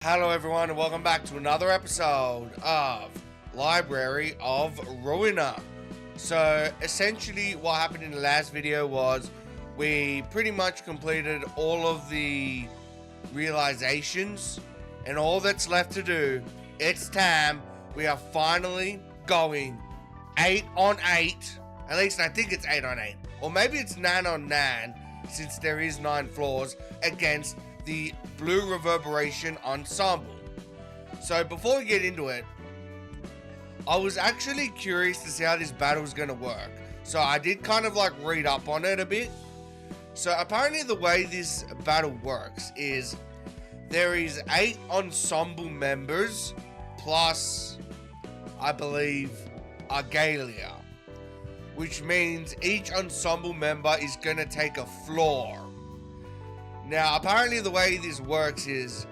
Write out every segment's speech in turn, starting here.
Hello everyone and welcome back to another episode of Library of Ruina. So essentially what happened in the last video was we pretty much completed all of the realizations and all that's left to do, it's time. We are finally going 8 on 8, at least I think it's 8 on 8, or maybe it's 9 on 9 since there is 9 floors against the Blue Reverberation Ensemble. So before we get into it, I was actually curious to see how this battle is going to work. So I did kind of like read up on it a bit. So apparently the way this battle works is there is 8 ensemble members plus, I believe, Argalia, which means each ensemble member is going to take a floor. Now, apparently the way this works is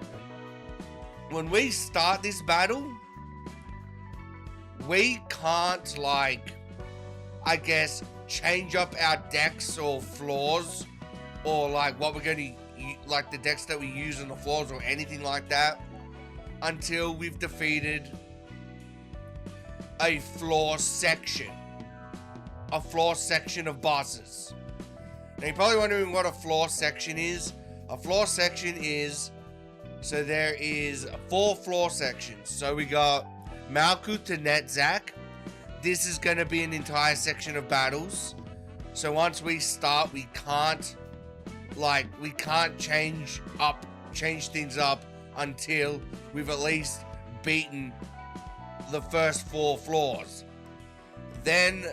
when we start this battle, we can't, like, I guess, change up our decks or floors or, like, what we're going to, like, the decks that we use on the floors or anything like that until we've defeated a floor section of bosses. Now, you're probably wondering what a floor section is. A floor section is, so there is 4 floor sections. So we got Malkuth to Netzach. This is going to be an entire section of battles. So once we start, we can't change things up until we've at least beaten the first 4 floors. Then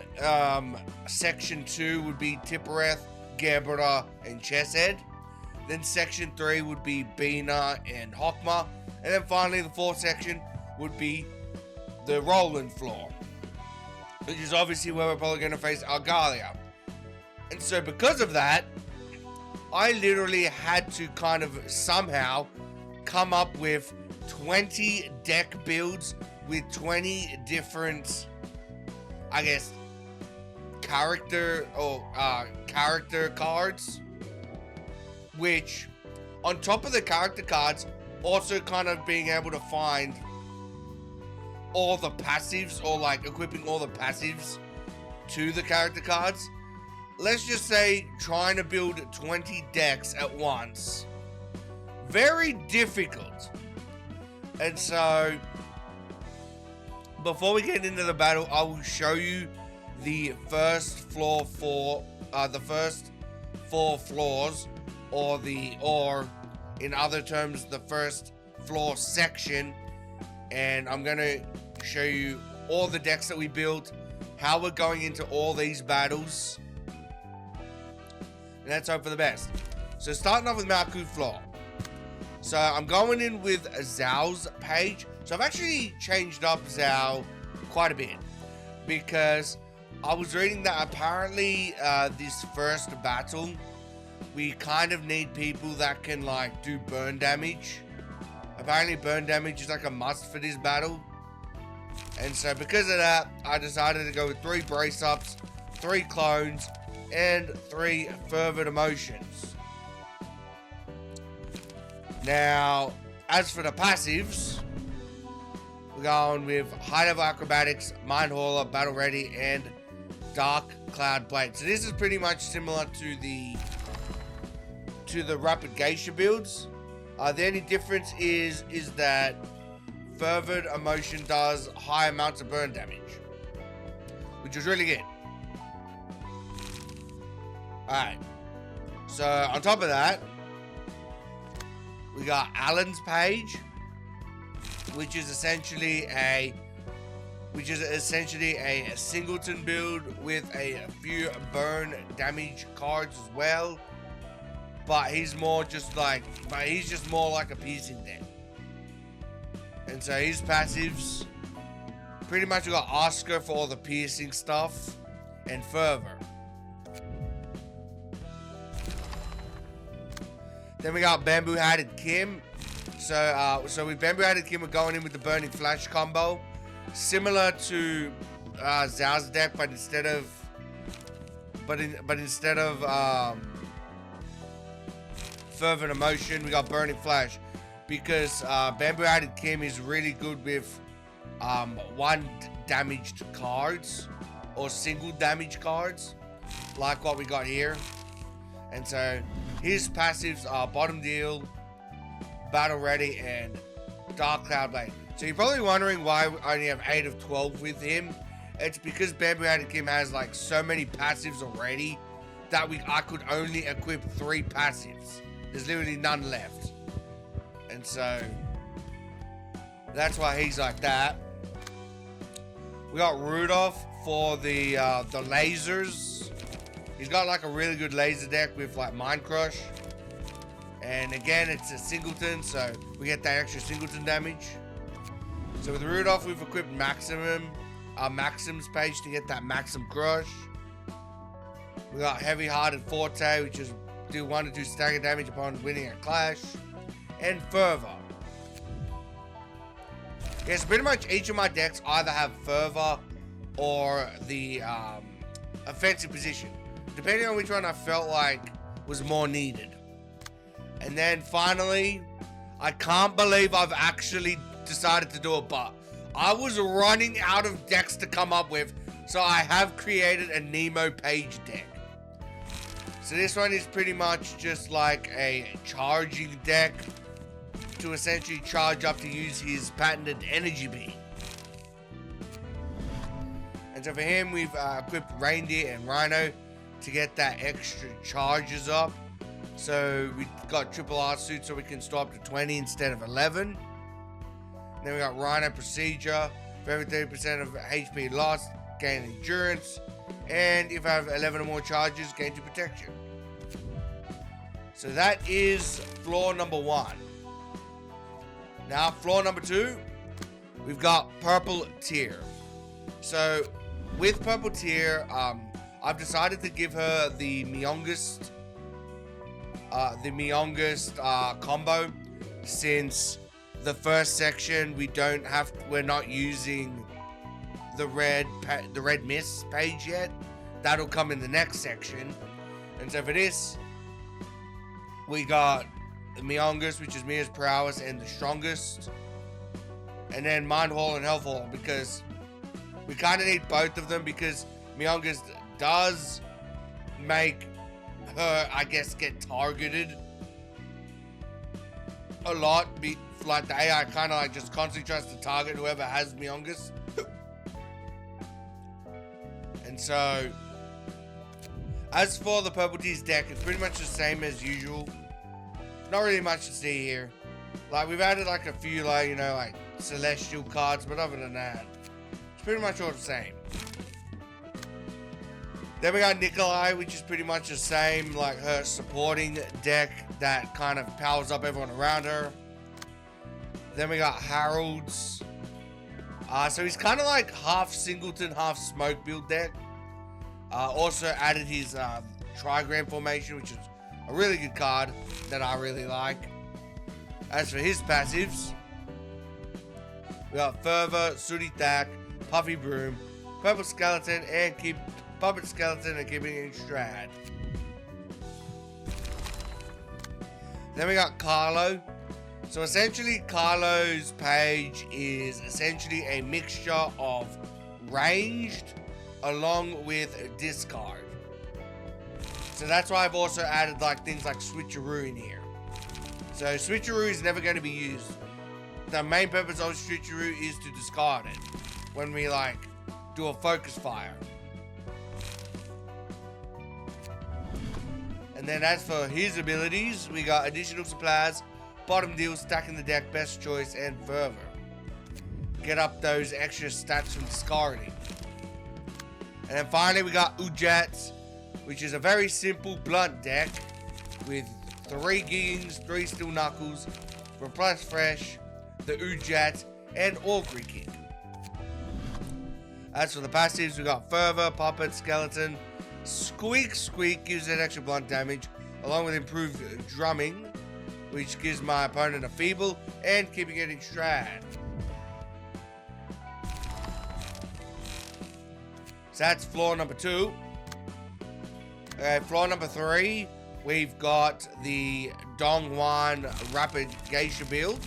section 2 would be Tippereth, Gerbera, and Chesed. Then section 3 would be Bina and Hokma. And then finally the 4th section would be the Roland floor, which is obviously where we're probably going to face Argalia. And so because of that, I literally had to kind of somehow come up with 20 deck builds with 20 different, I guess, character cards, which on top of the character cards, also kind of being able to find all the passives, or like equipping all the passives to the character cards. Let's just say trying to build 20 decks at once, very difficult. And so before we get into the battle, I will show you the first floor the first 4 floors, or in other terms, the first floor section, and I'm gonna show you all the decks that we built, how we're going into all these battles, and let's hope for the best. So starting off with Malkuth floor. So I'm going in with Zhao's page. So I've actually changed up Zhao quite a bit, because I was reading that apparently this first battle, we kind of need people that can like do burn damage. Apparently burn damage is like a must for this battle. And so because of that, I decided to go with 3 brace ups, 3 clones, and 3 fervent emotions. Now, as for the passives, we're going with high level acrobatics, mind hauler, battle ready, and dark cloud blade. So this is pretty much similar to the rapid geisha builds. The only difference is that fervent emotion does high amounts of burn damage, which is really good. Alright, so on top of that, we got Alan's page, which is essentially a singleton build with a few burn damage cards as well. But he's just more like a piercing deck. And so his passives, pretty much we got Oscar for all the piercing stuff, and Fervor. Then we got Bamboo Hatted Kim. So with Bamboo Hatted Kim, we're going in with the Burning Flash combo, similar to Zhao's deck, but instead of fervent emotion, we got Burning Flash. because Bamboo-Headed Kim is really good with one damaged cards or single damage cards, like what we got here. And so his passives are Bottom Deal, Battle Ready, and Dark Cloud Blade. So you're probably wondering why I only have 8 of 12 with him. It's because Bamboo-Headed Kim has like so many passives already that I could only equip 3 passives. There's literally none left. And so that's why he's like that. We got Rudolph for the lasers. He's got like a really good laser deck with like Mind Crush. And again, it's a singleton, so we get that extra singleton damage. So with Rudolph, we've equipped Maxim's page to get that Maxim Crush. We got Heavy Hearted Forte, which is do 1 to 2 stagger damage upon winning a clash. And Fervor. Yes, pretty much each of my decks either have Fervor or the offensive position, depending on which one I felt like was more needed. And then finally, I can't believe I've actually decided to do it, but I was running out of decks to come up with, so I have created a Nemo page deck. So this one is pretty much just like a charging deck to essentially charge up to use his patented energy beam. And so for him, we've equipped Reindeer and Rhino to get that extra charges up. So we got triple R suit so we can store up to 20 instead of 11. And then we got Rhino Procedure. For every 30% of HP lost, gain endurance. And if I have 11 or more charges, gain 2 protection. So that is floor number 1. Now, floor number 2, we've got Purple Tear. So, with Purple Tear, I've decided to give her the Meongest combo, since the first section we're not using the red mist page yet. That'll come in the next section. And so for this, we got the Meongest, which is Mia's prowess and the strongest, and then Mind Hall and Health Hall, because we kind of need both of them, because Meongest does make her, I guess, get targeted a lot. Like the AI kind of like just constantly tries to target whoever has Meongest. And so, as for the Purple Tears deck, it's pretty much the same as usual. Not really much to see here. Like, we've added like a few, like, you know, like celestial cards, but other than that, it's pretty much all the same. Then we got Nikolai, which is pretty much the same, like her supporting deck that kind of powers up everyone around her. Then we got Harold's. So he's kind of like half singleton, half smoke build deck. Also added his trigram formation, which is a really good card that I really like. As for his passives, we got Fervor, Sooty Thack, Puffy Broom, Purple Skeleton, and Puppet Skeleton, and keeping it in Strad. Then we got Carlo. So essentially, Carlo's page is essentially a mixture of ranged along with discard. So that's why I've also added like things like Switcheroo in here. So Switcheroo is never going to be used. The main purpose of Switcheroo is to discard it when we like do a focus fire. And then as for his abilities, we got additional supplies, bottom deal, stacking the deck, best choice, and fervor. Get up those extra stats from discarding. And then finally we got Ujats, which is a very simple blunt deck with 3 Giggings, 3 Steel Knuckles, Repress Fresh, the Ujat, and Augury Kick. As for the passives, we got Fervor, Puppet, Skeleton, Squeak gives that extra blunt damage, along with improved drumming, which gives my opponent a feeble, and keeping it in Strad. So that's floor number 2. Okay, floor number 3, we've got the Dongwan Rapid Geisha build.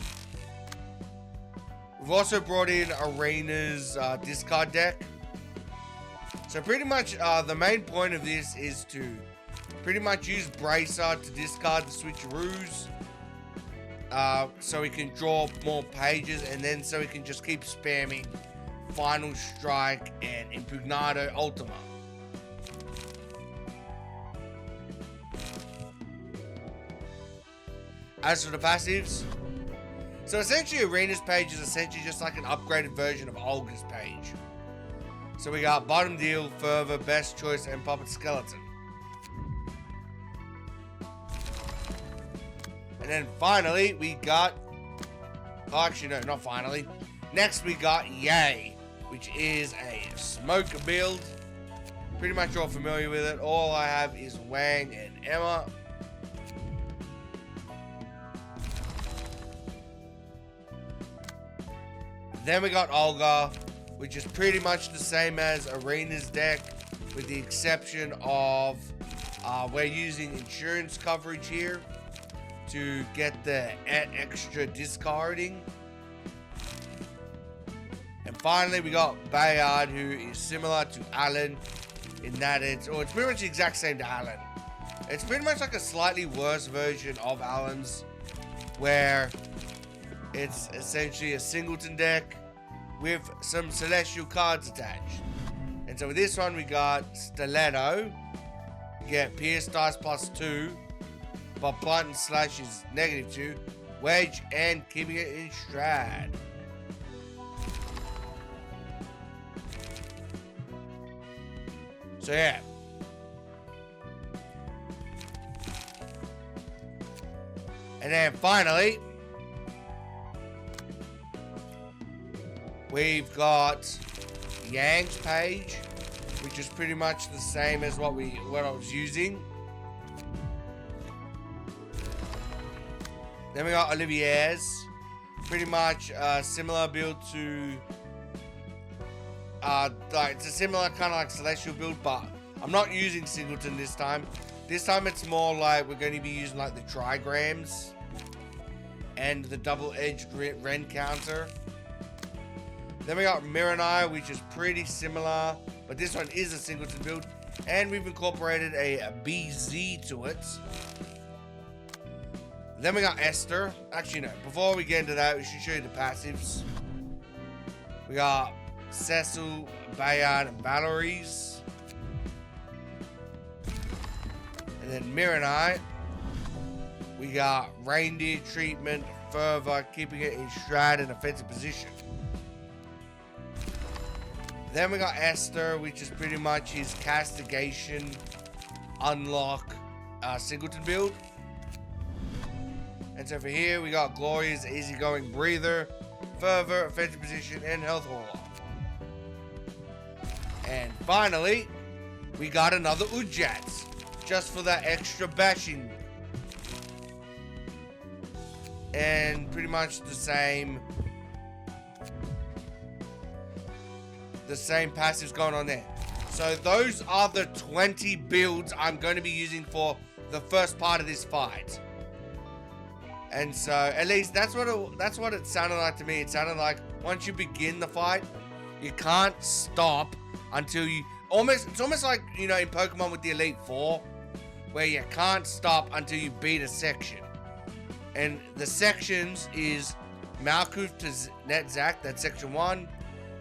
We've also brought in Arena's discard deck. So pretty much the main point of this is to pretty much use Bracer to discard the switcheroos. So we can draw more pages, and then so we can just keep spamming Final Strike and Impugnado Ultima. As for the passives, so essentially Arena's page is essentially just like an upgraded version of Olga's page. So we got Bottom Deal, Fervor, Best Choice, and Puppet Skeleton. And then finally, we got... Oh, actually, no, not finally. Next, we got Yay, which is a smoke build. Pretty much all familiar with it. All I have is Wang and Emma. Then we got Olga, which is pretty much the same as Arena's deck, with the exception of we're using insurance coverage here to get the extra discarding. And finally, we got Bayard, who is similar to Alan in that it's pretty much the exact same to Alan. It's pretty much like a slightly worse version of Alan's, where it's essentially a singleton deck with some celestial cards attached. And so with this one, we got Stiletto. You get Pierce Dice +2, but Blunt and Slash is -2. Wedge and keeping it in Strad. So yeah. And then finally, we've got Yang's page, which is pretty much the same as what I was using. Then we got Olivier's, pretty much a similar build to like it's a similar kind of like celestial build, but I'm not using singleton this time. This time it's more like we're going to be using like the trigrams and the double-edged Ren counter. Then we got Miranai, which is pretty similar, but this one is a singleton build, and we've incorporated a BZ to it. Then we got Esther. Actually, no. Before we get into that, we should show you the passives. We got Cecil, Bayard, and Valerie's. And then Miranai. We got Reindeer Treatment, Fervor, keeping it in Strad and offensive position. Then we got Esther, which is pretty much his Castigation, Unlock, Singleton build. And so for here, we got Gloria's Easygoing Breather, Fervor, offensive position, and Health Warlock. And finally, we got another Ujats, just for that extra bashing. And pretty much the same passives going on there. So those are the 20 builds I'm going to be using for the first part of this fight. And so at least that's what it sounded like to me. It sounded like once you begin the fight, you can't stop until you it's almost like, you know, in Pokemon with the Elite Four, where you can't stop until you beat a section. And the sections is Malkuth to Netzach, that's section 1.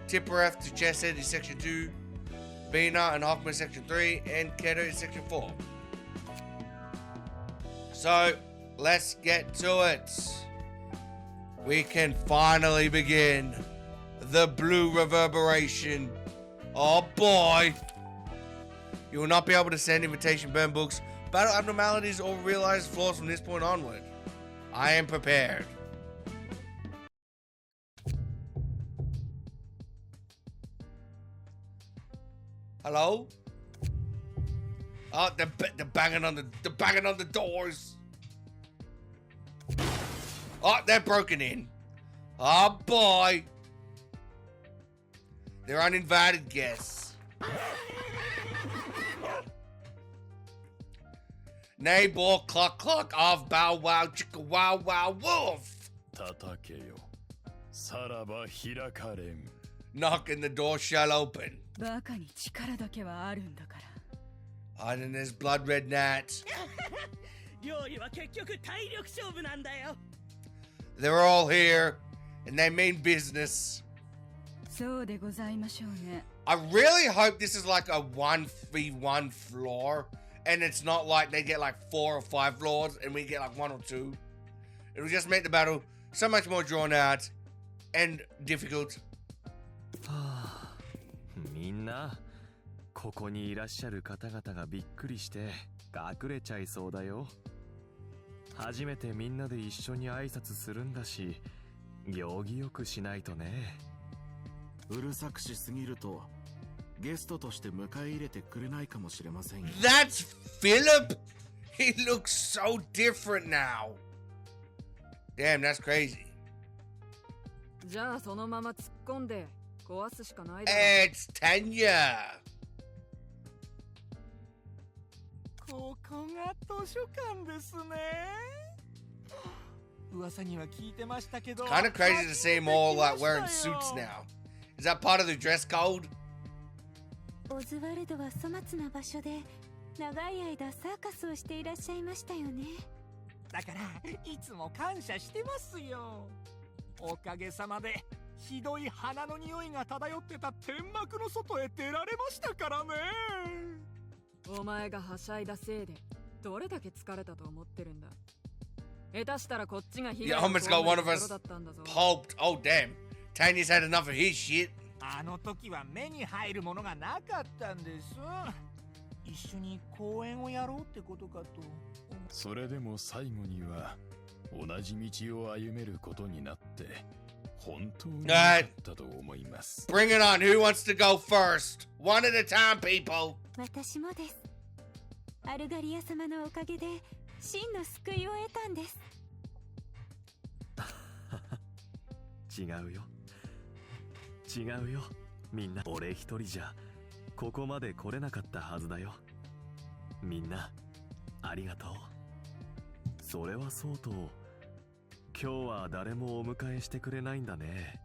Tippereth to Chesed is section 2. Bina and Hoffman section 3. And Keto is section 4. So, let's get to it. We can finally begin the blue reverberation. Oh boy. You will not be able to send invitation burn books, battle abnormalities, or realize flaws from this point onward. I am prepared. Hello? Oh, they're banging on the doors. Oh, they're broken in. Oh boy. They're uninvited guests. Neighbor cluck cluck of bow wow chicka wow wow wolf. Knocking the door shall open. Hiding his blood red gnats. They're all here and they mean business. I really hope this is like a 1v1 floor and it's not like they get like 4 or 5 floors and we get like 1 or 2. It'll just make the battle so much more drawn out and difficult. みんなここにいらっしゃる方々がびっくりして隠れちゃいそうだよ。初めてみんなで一緒に挨拶するんだし、行儀よくしないとね。うるさくしすぎるとゲストとして迎え入れてくれないかもしれませんよ。That's Philip. He looks so different now. Damn, that's crazy. じゃあそのまま突っ込んで壊すしかないだろ。It's Tanya. ここが図書館ですね。噂には聞いてましたけど。Kind of crazy to see them all like wearing suits now. Is that part of the dress code? オズワルドは粗末な場所で長い間サーカスをしていらっしゃいましたよね。だからいつも感謝してますよ。おかげさまでひどい花の匂いが漂ってた天幕の外へ出られましたからね。お前がはしゃいだせいでどれだけ疲れたと思ってるんだ。下手したらこっちが被害を被るところだったんだぞ。Pulped. Oh damn. Tanya's had enough of his shit. あの時は目に入るものがなかったんです。一緒に公演をやろうってことかと。それでも最後には同じ道を歩めることになって本当に良かったと思います。Bring it on. Who wants to go first? One at a time, people. 私もです。アルガリア様のおかげで真の救いを得たんです。違うよ。違うよ。みんな俺一人じゃここまで来れなかったはずだよ。みんなありがとう。それはそうと今日は誰もお迎えしてくれないんだね。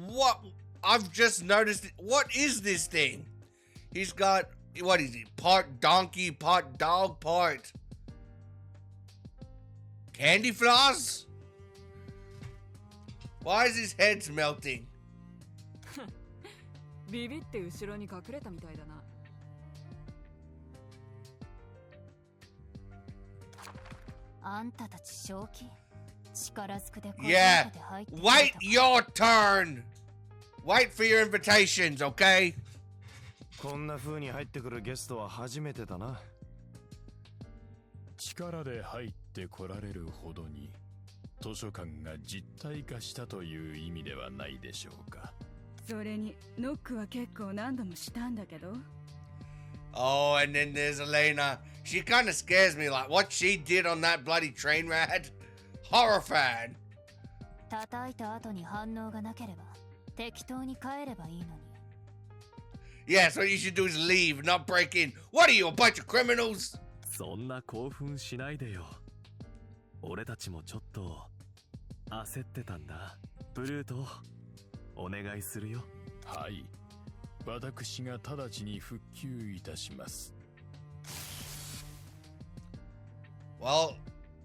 What? I've just noticed it. What is this thing? He's got, what is he? Part donkey, part dog, part candy floss? Why is his head melting? ビビって後ろに隠れたみたいだな。あんたたち正気力ずくで Yeah. Wait your turn. Wait for your invitations, okay? こんな風に入ってくるゲストは初めてだな。力で入ってこられるほどに図書館が実体化したという意味ではないでしょうか。それにノックは結構何度もしたんだけど。Oh, and then there's Elena. She kind of scares me, like what she did on that bloody train ride. Horrifying. 叩いた後に反応がなければ適当に帰ればいいのに。Yeah, so what you should do is leave, not break in. What are you, a bunch of criminals? そんな興奮しないでよ。俺たちもちょっと焦ってたんだ。ブルート、お願いするよ。はい。私が直ちに復旧いたします。Well,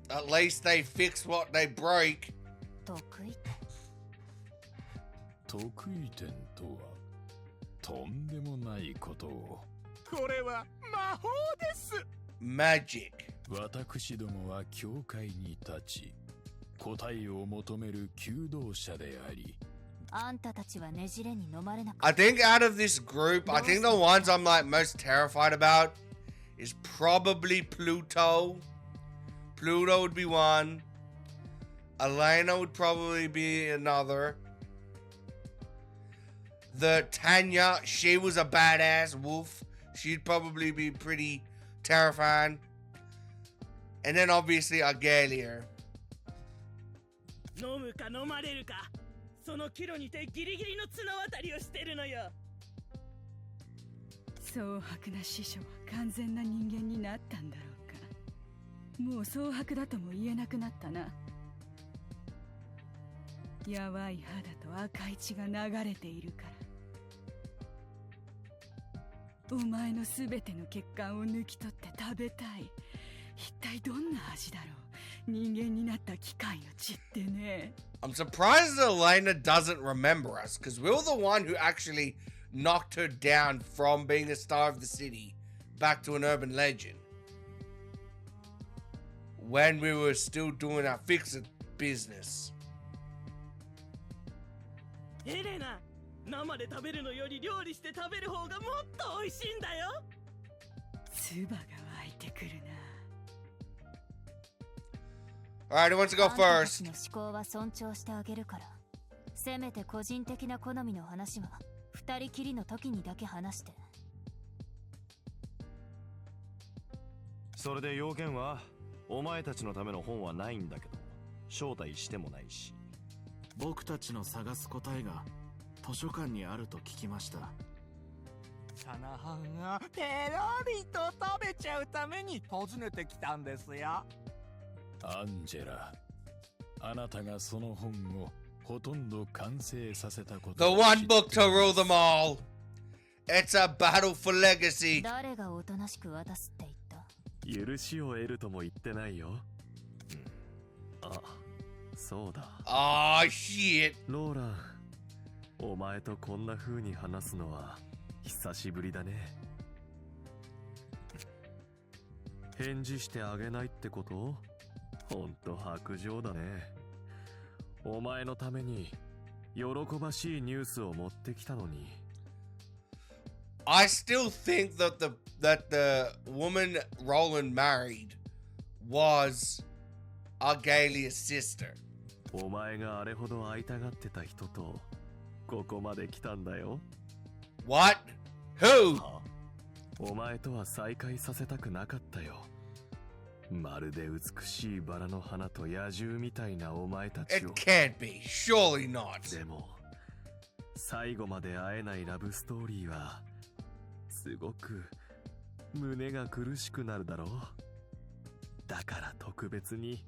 at least they fix what they break. 得意得意点とはとんでもないことを。これは魔法です。Magic. 私どもは教会に立ち、答えを求める求道者であり。あんたたちはねじれに飲まれなかった。 I think out of this group, I think the ones I'm like most terrified about is probably Pluto. Pluto would be one. Elena would probably be another. The Tanya, she was a badass wolf. She'd probably be pretty terrifying. And then obviously Agalia. 飲むか飲まれるか、その岐路にてギリギリの綱渡りをしてるのよ。蒼白な師匠は完全な人間になったんだろうか。もう蒼白だとも言えなくなったな。やばい肌と赤い血が流れているから。お前のすべての血管を抜き取って食べたい。一体どんな味だろう、人間になった機械の血ってね。I'm surprised Elena doesn't remember us, because we're the one who actually knocked her down from being a star of the city back to an urban legend. When we were still doing our fix-it business. エレナ、生で食べるのより料理して食べる方がもっと美味しいんだよ。唾が湧いてくるな。Alright, who wants to go あんたたち first? の思考は尊重してあげるから、せめて個人的な好みの話は二人きりの時にだけ話して。それで要件はお前たちのための本はないんだけど、招待してもないし。僕たちの探す答えが図書館にあると聞きました。シャナハンがペロリと食べちゃうために訪ねてきたんですよ。アンジェラ、あなたがその本をほとんど完成させたこと The one book to rule them all. It's a battle for legacy. 誰がおとなしく渡すって言った？許しを得るとも言ってないよ。あ、そうだ。Oh shit. ローラン、お前とこんな風に話すのは久しぶりだね。返事してあげないってこと？ほんと薄情だね。お前のために喜ばしいニュースを持ってきたのに。I still think that the woman Roland married was Argalia's sister. お前があれほど会いたがってた人とここまで来たんだよ。What? Who? お前とは再会させたくなかったよ。まるで美しいバラの花と野獣みたいなお前たち It を。 can't be. Surely not. でも最後まで会えないラブストーリーはすごく胸が苦しくなるだろう。だから特別に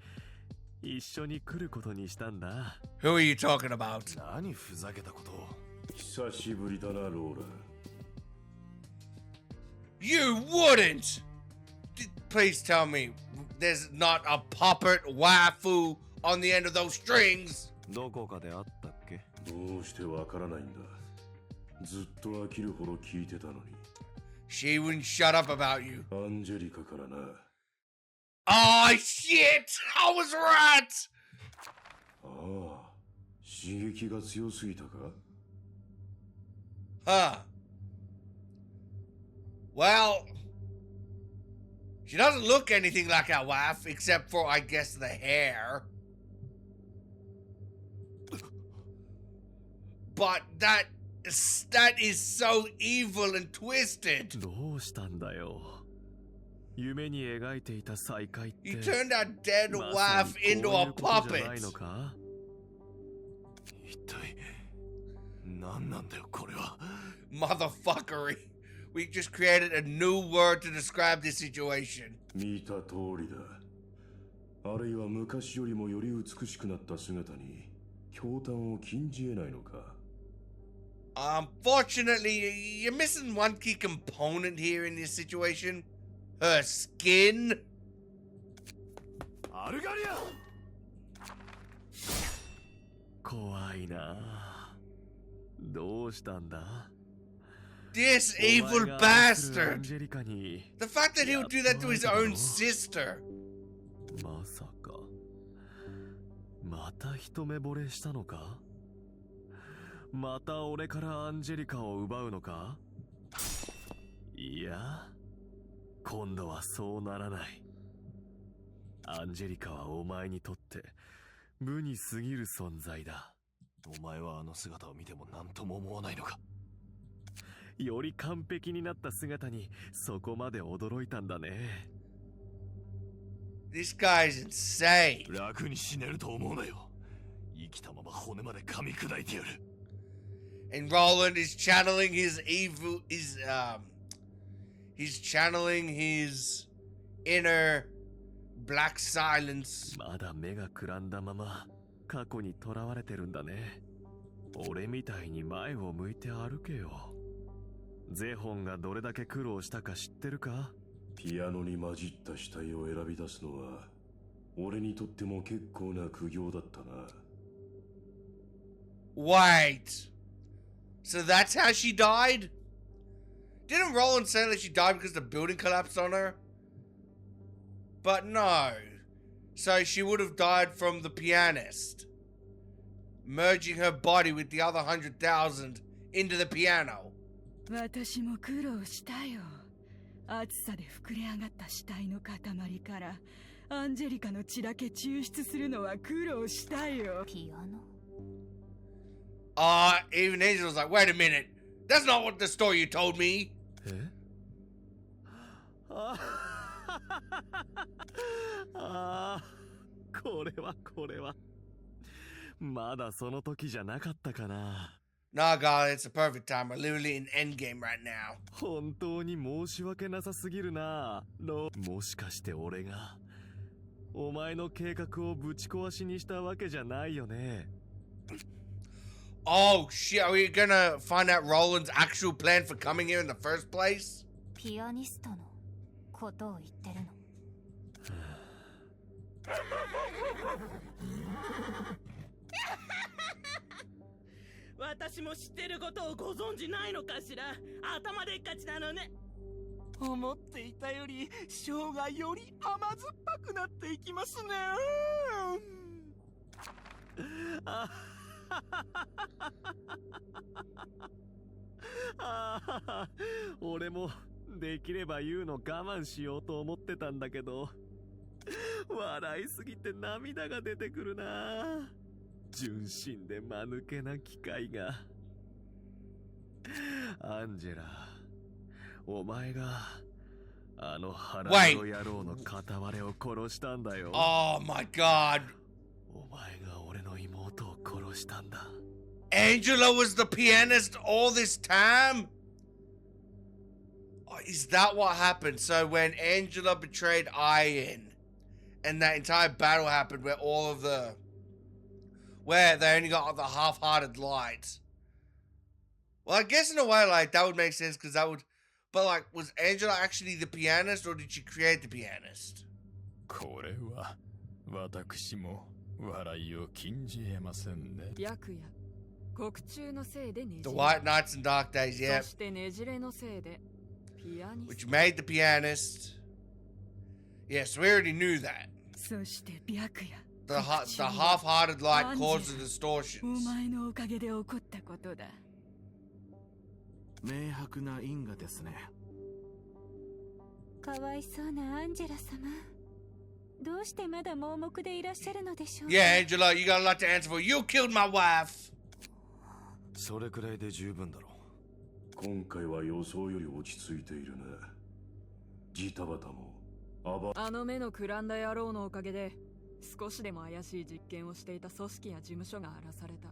一緒に来ることにしたんだ。 Who are you talking about? 何ふざけたことを。久しぶりだな、ローラン。You wouldn't! Please tell me there's not a puppet waifu on the end of those strings! どこかであったっけ？どうしてわからないんだ。ずっと飽きるほど聞いてたのに。She wouldn't shut up about you. アンジェリカからな。Oh shit! I was right! ああ、刺激が強すぎたか？ Huh. Well, she doesn't look anything like our wife, except for, I guess, the hair. But that is so evil and twisted. どうしたんだよ。夢に描いていた再会って。 You turned our dead ま wife さに into こう a いうことじゃない puppet. のか？一体何なんだよこれは。 Motherfuckery. We just created a new word to describe this situation. 見た通りだ。あるいは昔よりもより美しくなった姿に驚嘆を禁じ得ないのか。 Unfortunately, you're missing one key component here in this situation. Her skin. アルガリア。怖いな。どうしたんだ？ This evil bastard. The fact that he would do that to his own sister. まさかまた一目惚れしたのか？また俺からアンジェリカを奪うのか？いや、今度はそうならない。アンジェリカはお前にとって無に過ぎる存在だ。お前はあの姿を見ても何とも思わないのか？より完璧になった姿にそこまで驚いたんだね。This guy's insane. 楽に死ねると思うなよ。生きたまま骨まで噛み砕いてやる。And Roland is channeling his evil, He's channeling his inner black silence. まだ目がくらんだまま過去に囚われてるんだね。俺みたいに前を向いて歩けよ。ゼホンがどれだけ苦労したか知ってるか？ピアノに混じった死体を選び出すのは俺にとっても結構な苦行だったな。Wait. So that's how she died? Didn't Roland say that she died because the building collapsed on her? But no. So she would have died from the pianist, merging her body with the other 100,000 into the piano. 私も苦労したよ。暑さで膨れ上がった死体の塊からアンジェリカの血だけ抽出するのは苦労したよ。ピアノ Even Angel was like, wait a minute. That's not what the story you told me. え？これはまだその時じゃなかったかな。Nah, God, it's the perfect time. We're literally in endgame right now. 本当に申し訳なさすぎるな。もしかして俺がお前の計画をぶち壊しにしたわけじゃないよね。Oh shit, are we gonna find out Roland's actual plan for coming here in the first place? ピアニストのことを言ってるの。私も知ってることをご存じないのかしら。頭でっかちなのね。思っていたよりショーがより甘酸っぱくなっていきますね。俺もできれば言うの我慢しようと思ってたんだけど、笑いすぎて涙が出てくるな。純真で間抜けな機械が。アンジェラ、お前があの腹の野郎の片割れを殺したんだよ。Oh my god. お前が俺の妹を殺したんだ。Angela was the pianist all this time? Oh, is that what happened? So when Angela betrayed Ian and that entire battle happened where they only got the half-hearted light. Well, I guess in a way, like, that would make sense because that would... But, like, was Angela actually the pianist or did she create the pianist? これは私も笑いを禁じ得ませんね。白夜、獄中のせいでねじ The れ。 White Nights and Dark Days, yeah. そしてねじれのせいでピアニス Which ト。 made the pianist. Yes, we already knew that. そして白夜。The half-hearted light caused the お distortions. 前のおかげで起こったことだ。明白な因果ですね。かわいそうなアンジェラ様。どうしてまだ盲目でいらっしゃるのでしょうか。 Yeah, Angela, you got a lot to answer for. You killed my wife. それくらいで十分だろう。今回は予想より落ち着いているな。ジタバタもあの目のくらんだ野郎のおかげで少しでも怪しい実験をしていた組織や事務所が荒らされた。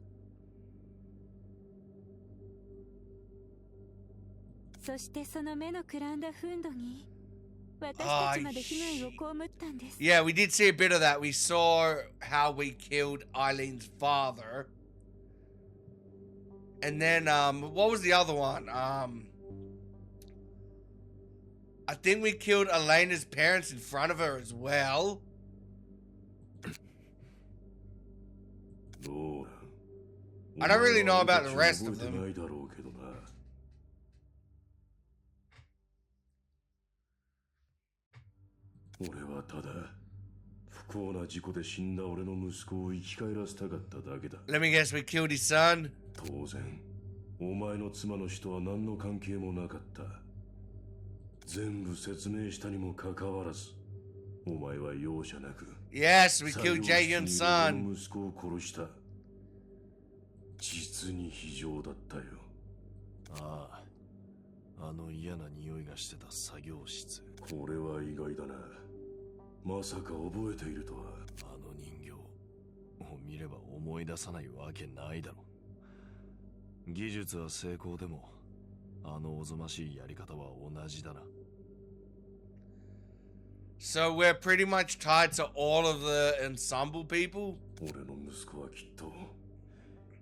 そしてその目のくらんだ憤怒に私たちまで被害を被ったんです。 Yeah, we did see a bit of that. We saw how we killed Eileen's father. And then, what was the other one? I think we killed Elena's parents in front of her as well. どうだ。 I don't really know about the rest of 覚えて them. ないだろうけどな。俺はただ不幸な事故で死んだ俺の息子を生き返らせたかっただけだ。 Let me guess, we killed his son? 当然お前の妻の死とは何の関係もなかった。全部説明したにもかかわらずお前は容赦なく Yes, we killed Jaehyun's 俺 son. の息子を殺した。実に非常だったよ。ああ、あの嫌な匂いがしてた作業室。これは意外だな。まさか覚えているとは。あの人形を見れば思い出さないわけないだろ。技術は成功でもあのおぞましいやり方は同じだな。So we're pretty much tied to all of the Ensamble people? 俺の息子はきっと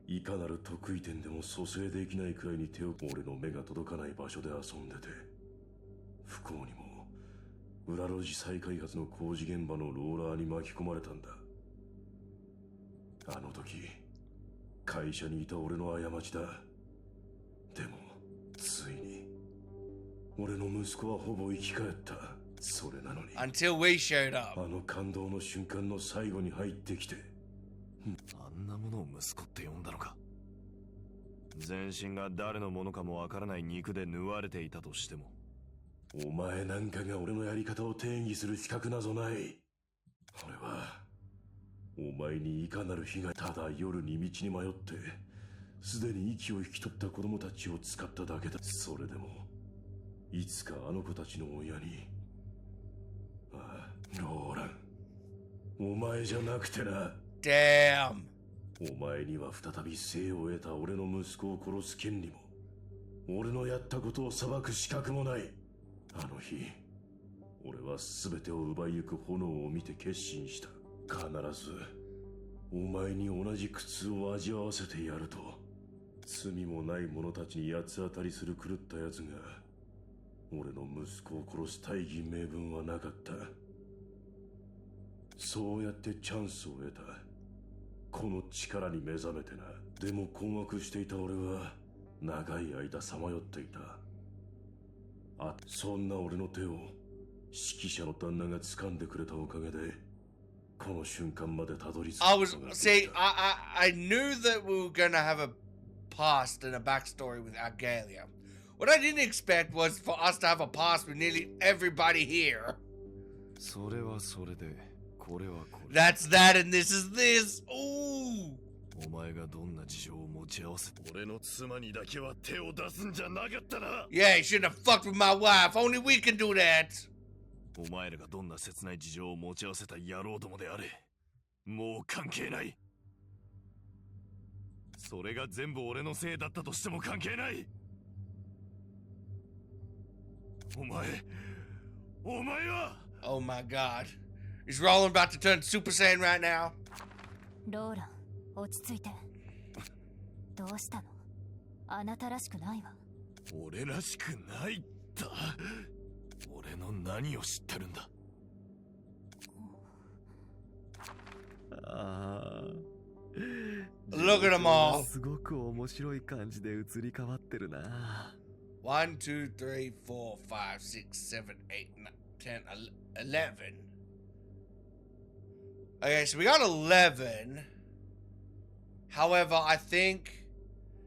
いかなる得意点でも蘇生できないくらいに俺の目が届かない場所で遊んでて、不幸にも裏路地再開発の工事現場のローラーに巻き込まれたんだ。あの時会社にいた俺の過ちだ。でもついに俺の息子はほぼ生き返った。それなのに Until we showed up. あの感動の瞬間の最後に入ってきて、あんなものを息子って呼んだのか。全身が誰のものかもわからない肉で縫われていたとしても、お前なんかが俺のやり方を定義する資格などない。俺はお前にいかなる被害、ただ夜に道に迷ってすでに息を引き取った子供たちを使っただけだ。それでもいつかあの子たちの親に、ああ、ローラン、お前じゃなくてな。Damn. お前には再び生を得た俺の息子を殺す権利も、俺のやったことを裁く資格もない。あの日、俺は全てを奪いゆく炎を見て決心した。必ずお前に同じ苦痛を味わわせてやると。罪もない者たちに八つ当たりする狂った奴が俺の息子を殺す大義名分はなかった。そうやってチャンスを得た。この力に目覚めてな。でも困惑していた俺は長い間さまよっていた。そんな俺の手を指揮者の旦那が掴んでくれたおかげでこの瞬間までたどり着くことができた。I knew that we were gonna have a past and a backstory with Argalia. What I didn't expect was for us to have a past with nearly everybody here. それはそれで、これはこれ。That's that and this is this. Ooh. お前がどんな事情を持ち合わせ、俺の妻にだけは手を出すんじゃなかったな。Yeah, you shouldn't have fucked with my wife. Only we can do that. お前らがどんな切ない事情を持ち合わせた野郎どもであれ、もう関係ない。それが全部俺のせいだったとしても関係ない。お前は Oh my god. Is Roland about to turn Super Saiyan right now? ローラン、落ち着いて。どうしたの？あなたらしくないわ。俺らしくないった。俺の何を知ってるんだ。ああ。Look at them all. すごく面白い感じで移り変わってるな。1, 2, 3, 4, 5, 6, 7, 8, 9, 10, 11. Okay, so we got 11. However, I think...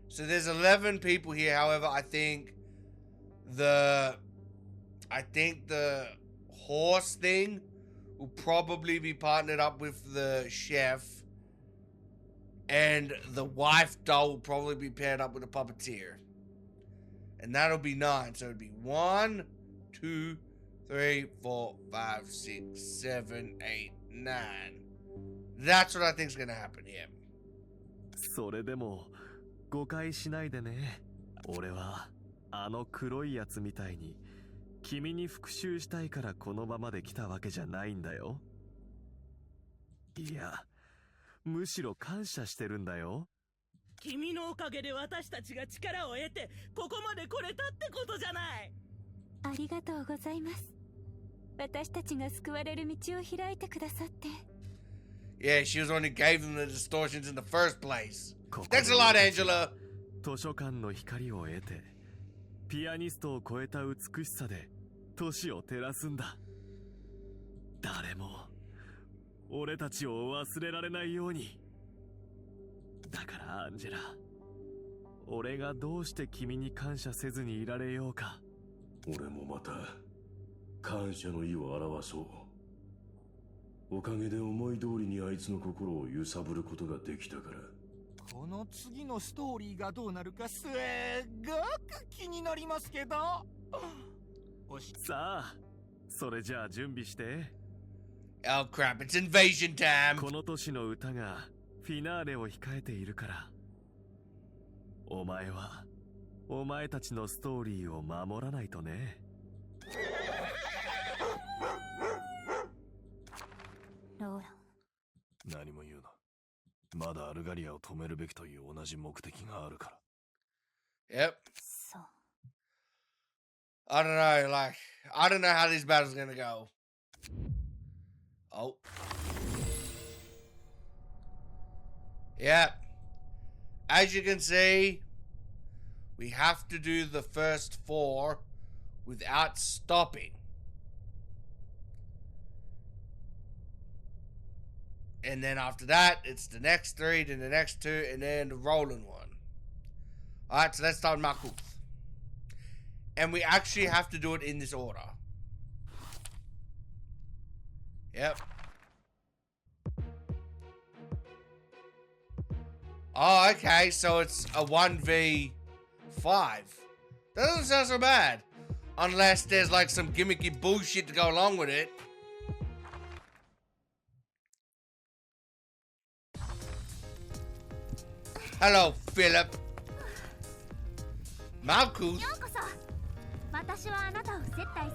So there's 11 people here. However, I think the horse thing will probably be partnered up with the chef. And the wife doll will probably be paired up with a puppeteer. And that'll be 9. So it'd be 1, 2, 3, 4, 5, 6, 7, 8, 9. That's what I think is going to happen here. それでも誤解しないでね。俺はあの黒いやつみたいに君に復讐したいからこのままで来たわけじゃないんだよ。いや、むしろ感謝してるんだよ。君のおかげで私たちが力を得てここまで来れたってことじゃない。ありがとうございます。私たちが救われる道を開いてくださって。Yeah, she was the one who gave them the distortions in the first place. Thanks a lot, Angela. 図書館の光を得て、ピアニストを超えた美しさで都市を照らすんだ。誰も俺たちを忘れられないように。だからアンジェラ、俺がどうして君に感謝せずにいられようか。俺もまた感謝の意を表そう。おかげで思い通りにあいつの心を揺さぶることができたから。この次のストーリーがどうなるかすっごく気になりますけど。さあ、それじゃあ準備して。Oh crap, it's invasion time. この年の歌がフィナーレを控えているから。お前はお前たちのストーリーを守らないとね。ろう。何も言うな。まだアルガリアを止めるべきという同じ目的があるから。Yep. そう。I don't know, like, I don't know how these battles are gonna go. Oh. Yep. As you can see, we have to do the first 4 without stopping. And then after that, it's the next 3, then the next 2, and then the rolling one. Alright, so let's start Makuth. And we actually have to do it in this order. Yep. Oh, okay, so it's a 1v5. That doesn't sound so bad. Unless there's like some gimmicky bullshit to go along with it. Hello, Philip. Malkuth.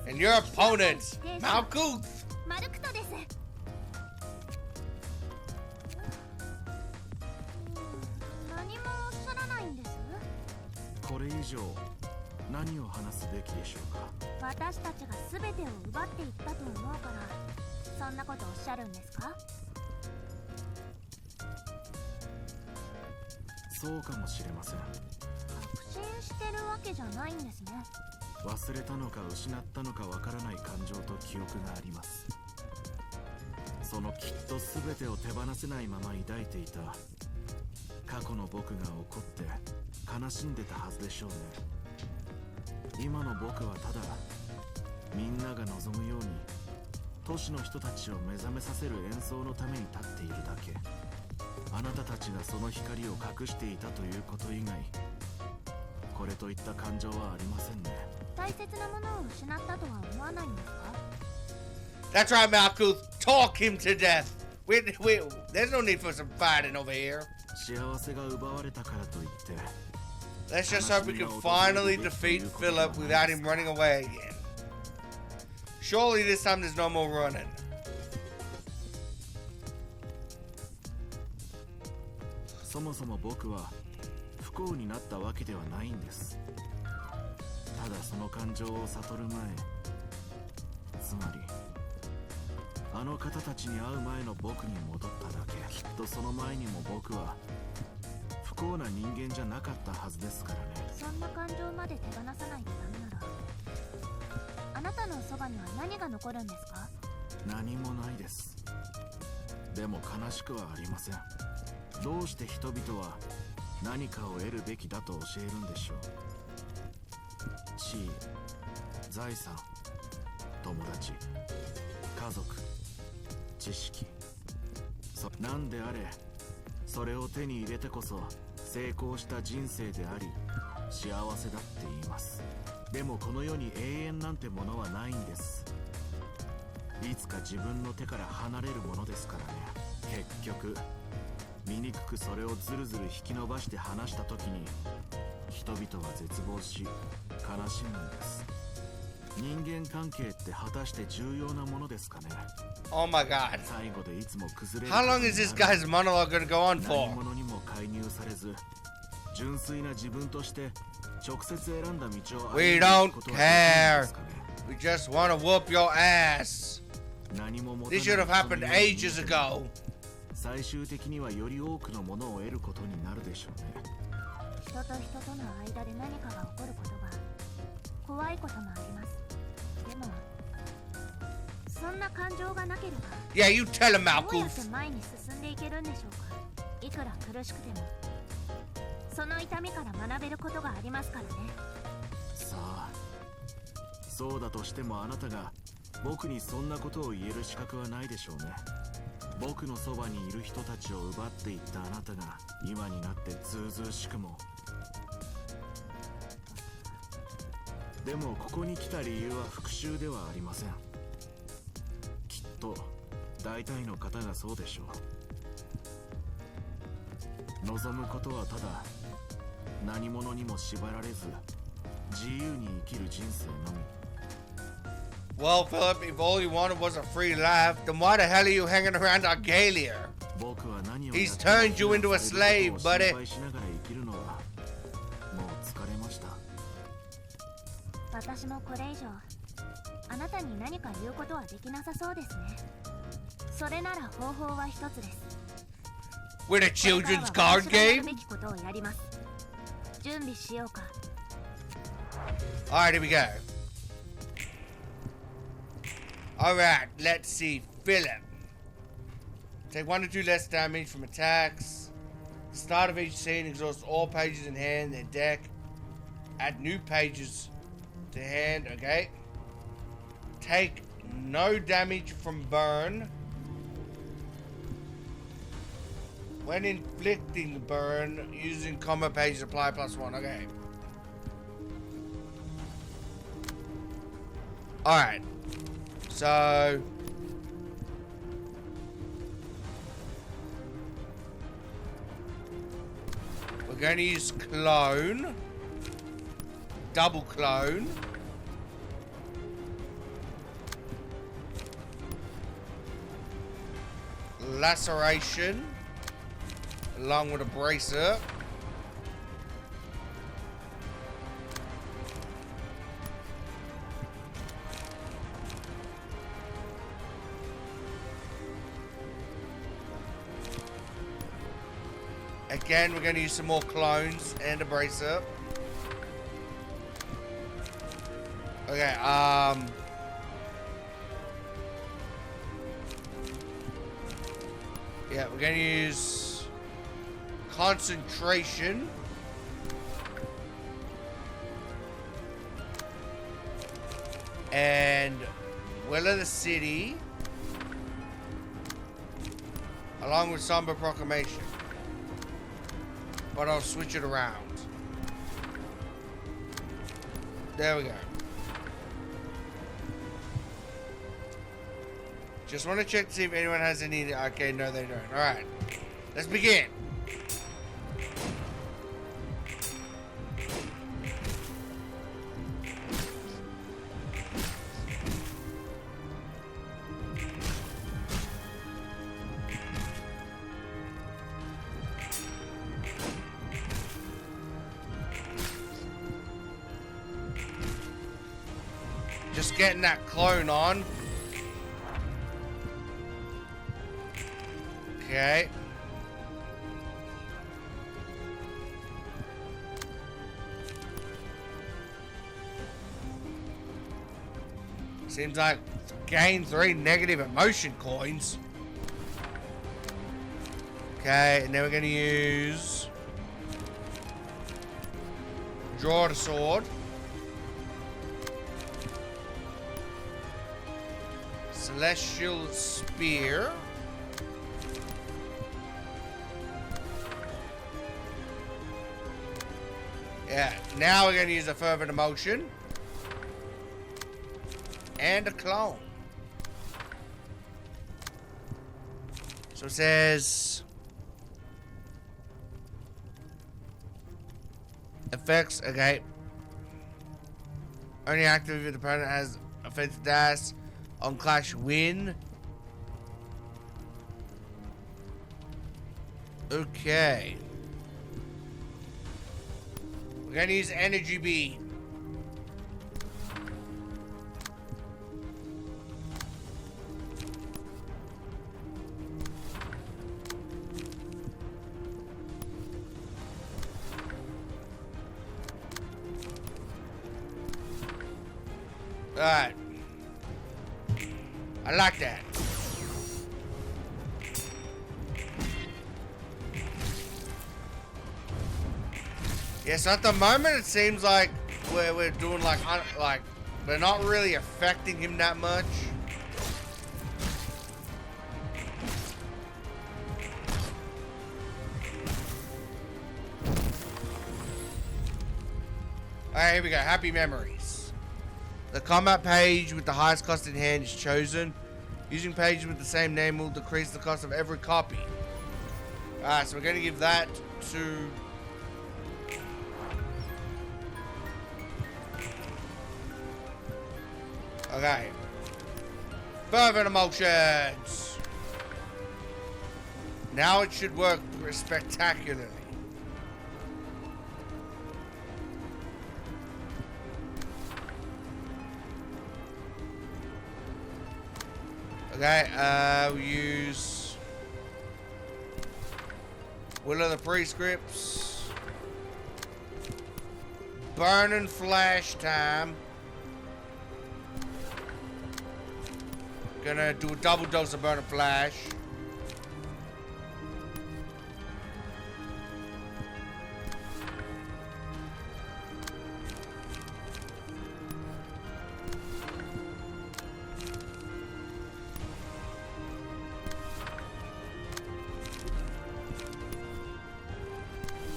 And your opponent, Malkuth. これ以上何を話すべきでしょうか。私たちが全てを奪っていったと思うから、そんなことおっしゃるんですか？そうかもしれません。確信してるわけじゃないんですね。忘れたのか失ったのかわからない感情と記憶があります。そのきっと全てを手放せないまま抱いていた過去の僕が怒って悲しんでたはずでしょうね。今の僕はただみんなが望むように都市の人たちを目覚めさせる演奏のために立っているだけ。あなたたちがその光を隠していたということ以外、これといった感情はありませんね。大切なものを失ったとは思わないんですか？ That's right, Malkuth. Talk him to death. There's no need for some fighting over here. 幸せが奪われたからといって Let's just hope we can finally defeat Philip without him running away again. Surely this time there's no more running. そもそも僕は不幸になったわけではないんです。ただその感情を悟る前、つまりあの方たちに会う前の僕に戻っただけ。きっとその前にも僕は不幸な人間じゃなかったはずですからね。そんな感情まで手放さないとダメなら、あなたのそばには何が残るんですか？何もないです。でも悲しくはありません。どうして人々は何かを得るべきだと教えるんでしょう。地位、財産、友達、家族、知識、なんであれそれを手に入れてこそ成功した人生であり幸せだって言います。でもこの世に永遠なんてものはないんです。いつか自分の手から離れるものですからね。結局醜くそれをずるずる引き伸ばして離した時に人々は絶望し悲しむんです。人間関係って果たして重要なものですかね。 Oh my god. 最後でいつも崩れる。 How long is this guy's monologue gonna go on 何 for? 者にも介入されず純粋な自分として直接選んだ道を We 歩 don't むことはできないんですかね。 We just wanna whoop your ass. 何も持たない This should have happened ages ago. 最終的にはより多くのものを得ることになるでしょうね。人と人との間で何かが起こることが怖いこともあります。でもそんな感情がなければ Yeah, you tell him, どうやって Malkuth. 前に進んでいけるんでしょうか。いくら苦しくてもその痛みから学べることがありますからね。さあ、そうだとしてもあなたが僕にそんなことを言える資格はないでしょうね。僕のそばにいる人たちを奪っていったあなたが今になってずうずうしくも。でもここに来た理由は復讐ではありません。きっと大体の方がそうでしょう。望むことはただ何者にも縛られず自由に生きる人生のみ。Well, Philip, if all you wanted was a free laugh, then why the hell are you hanging around Argalia? He's turned you into a slave, buddy. 私もこれ以上あなたに何か言うことはできなさそうですね。それなら方法は一つです。 With a children's card game? べきことをやります。準備しようか。 Alright, here we go. Alright, let's see. Philip. Take 1 to 2 less damage from attacks. Start of each scene, exhaust all pages in hand, their deck. Add new pages to hand, okay. Take no damage from burn. When inflicting burn, using combat pages, apply +1, okay. Alright. So... we're going to use clone. Double clone. Laceration. Along with a bracer. Again, we're going to use some more clones and a bracer. Okay, yeah, we're going to use concentration. And Will of the City. Along with Somber Proclamation. But I'll switch it around. There we go. Just want to check to see if anyone has any... Okay, no they don't. Alright. Let's begin. Just getting that clone on. Okay. Seems like gain 3 negative emotion coins. Okay, and then we're going to use draw the sword. Celestial Spear. Yeah, now we're going to use a fervent emotion. And a clone. So it says... effects, okay. Only active if the opponent has offensive dash. On Clash win. Okay. We're gonna use Energy Beam. Alright. I like that. Yes, at the moment it seems like we're doing like we're not really affecting him that much. Alright, here we go. Happy memories. The combat page with the highest cost in hand is chosen. Using pages with the same name will decrease the cost of every copy. Alright, so we're going to give that to... Okay. Fervent emotions. Now it should work spectacularly. Okay, we use Will of the Prescripts. Burning Flash time. Gonna do a double dose of Burning Flash.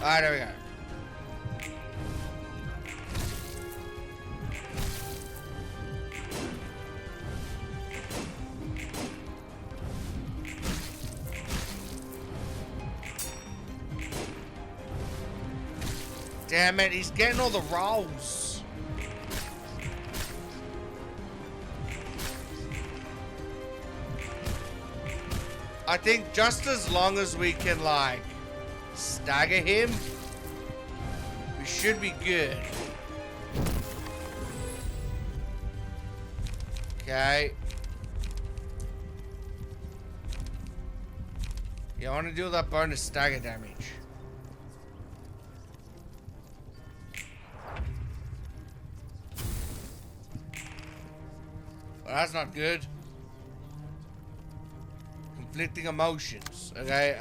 Alright, there we go. Damn it, he's getting all the rolls. I think just as long as we can, like, stagger him, we should be good. Okay. Yeah, I want to do that bonus stagger damage. Well, that's not good. Conflicting emotions. Okay,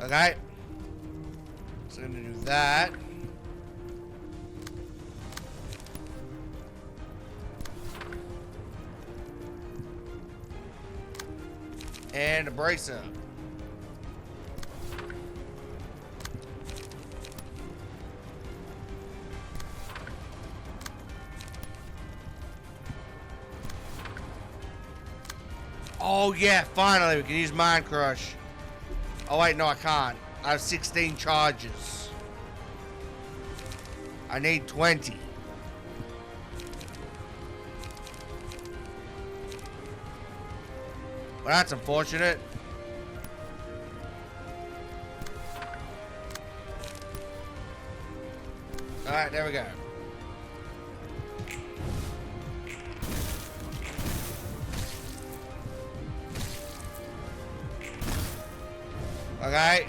okay. So I'm gonna do that. And a brace up. Oh yeah, finally we can use Mind Crush. Oh wait, no I can't. I have 16 charges. I need 20. Well, that's unfortunate. Alright, there we go. Okay.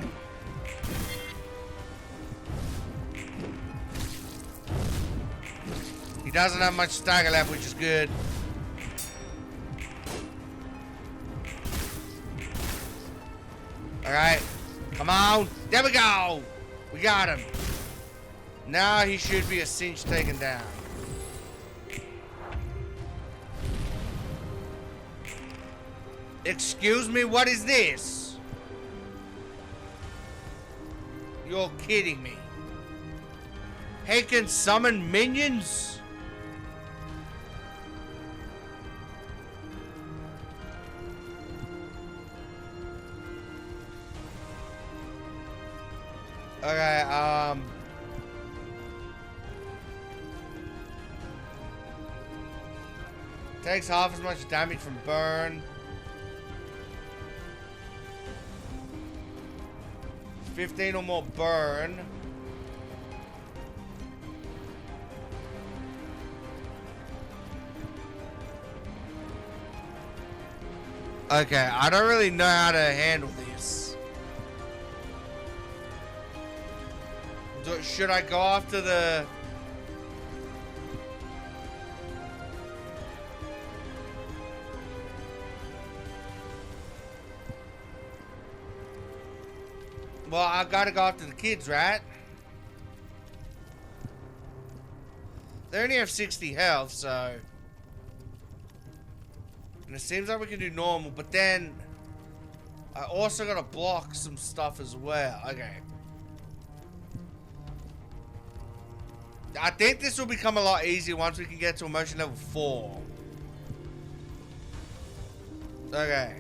He doesn't have much stagger left, which is good. Alright. Come on. There we go. We got him. Now he should be a cinch taken down. Excuse me, what is this? You're kidding me. He can summon minions? Okay, takes half as much damage from burn. 15 or more burn. Okay, I don't really know how to handle this. Should I go after the... Well, I gotta go after the kids, right? They only have 60 health, so... And it seems like we can do normal, but then... I also gotta block some stuff as well. Okay. I think this will become a lot easier once we can get to emotion level 4. Okay.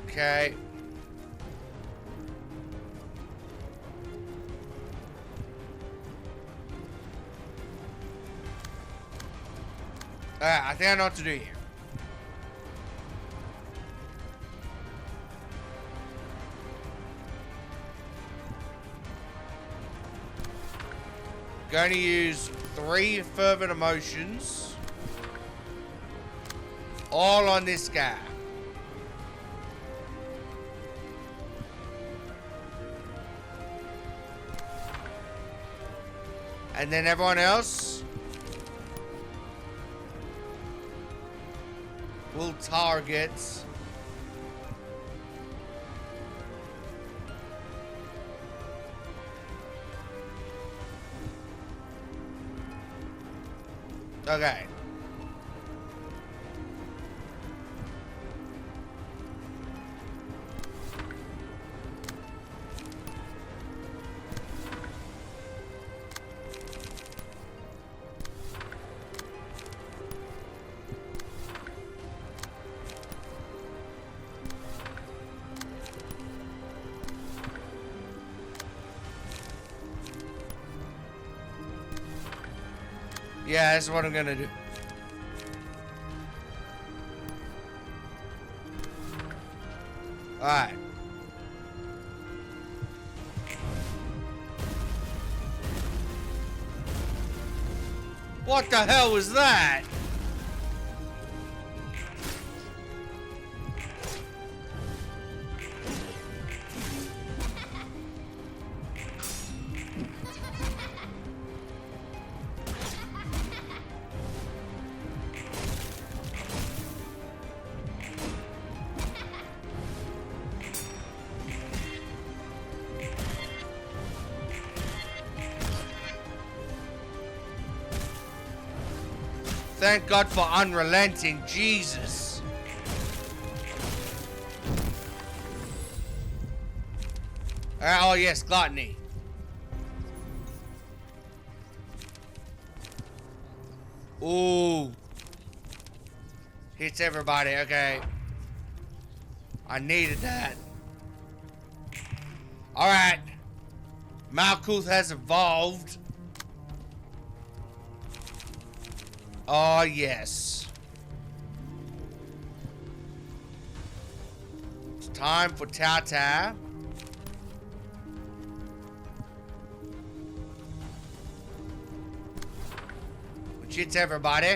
Okay. Alright, I think I know what to do here. Going to use 3 fervent emotions. All on this guy. And then everyone else will target okay. Yeah, that's what I'm gonna do. Alright. What the hell was that? Thank God for unrelenting, Jesus. Oh yes, gluttony. Ooh. Hits everybody, okay. I needed that. Alright. Malkuth has evolved. Oh, yes. It's time for Tata. Which hits everybody.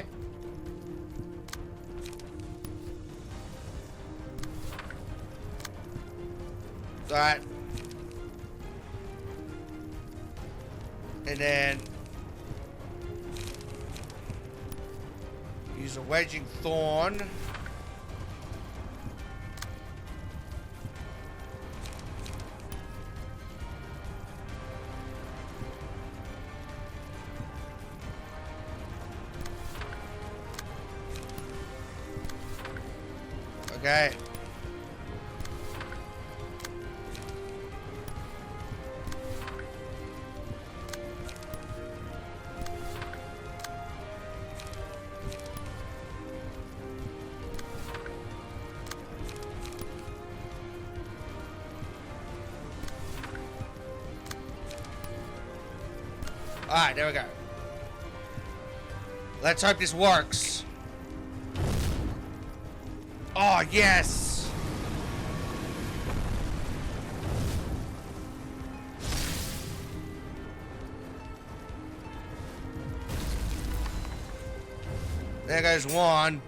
Alright. And then use a wedging thorn. Okay. Alright, there we go. Let's hope this works. Oh, yes! There goes one.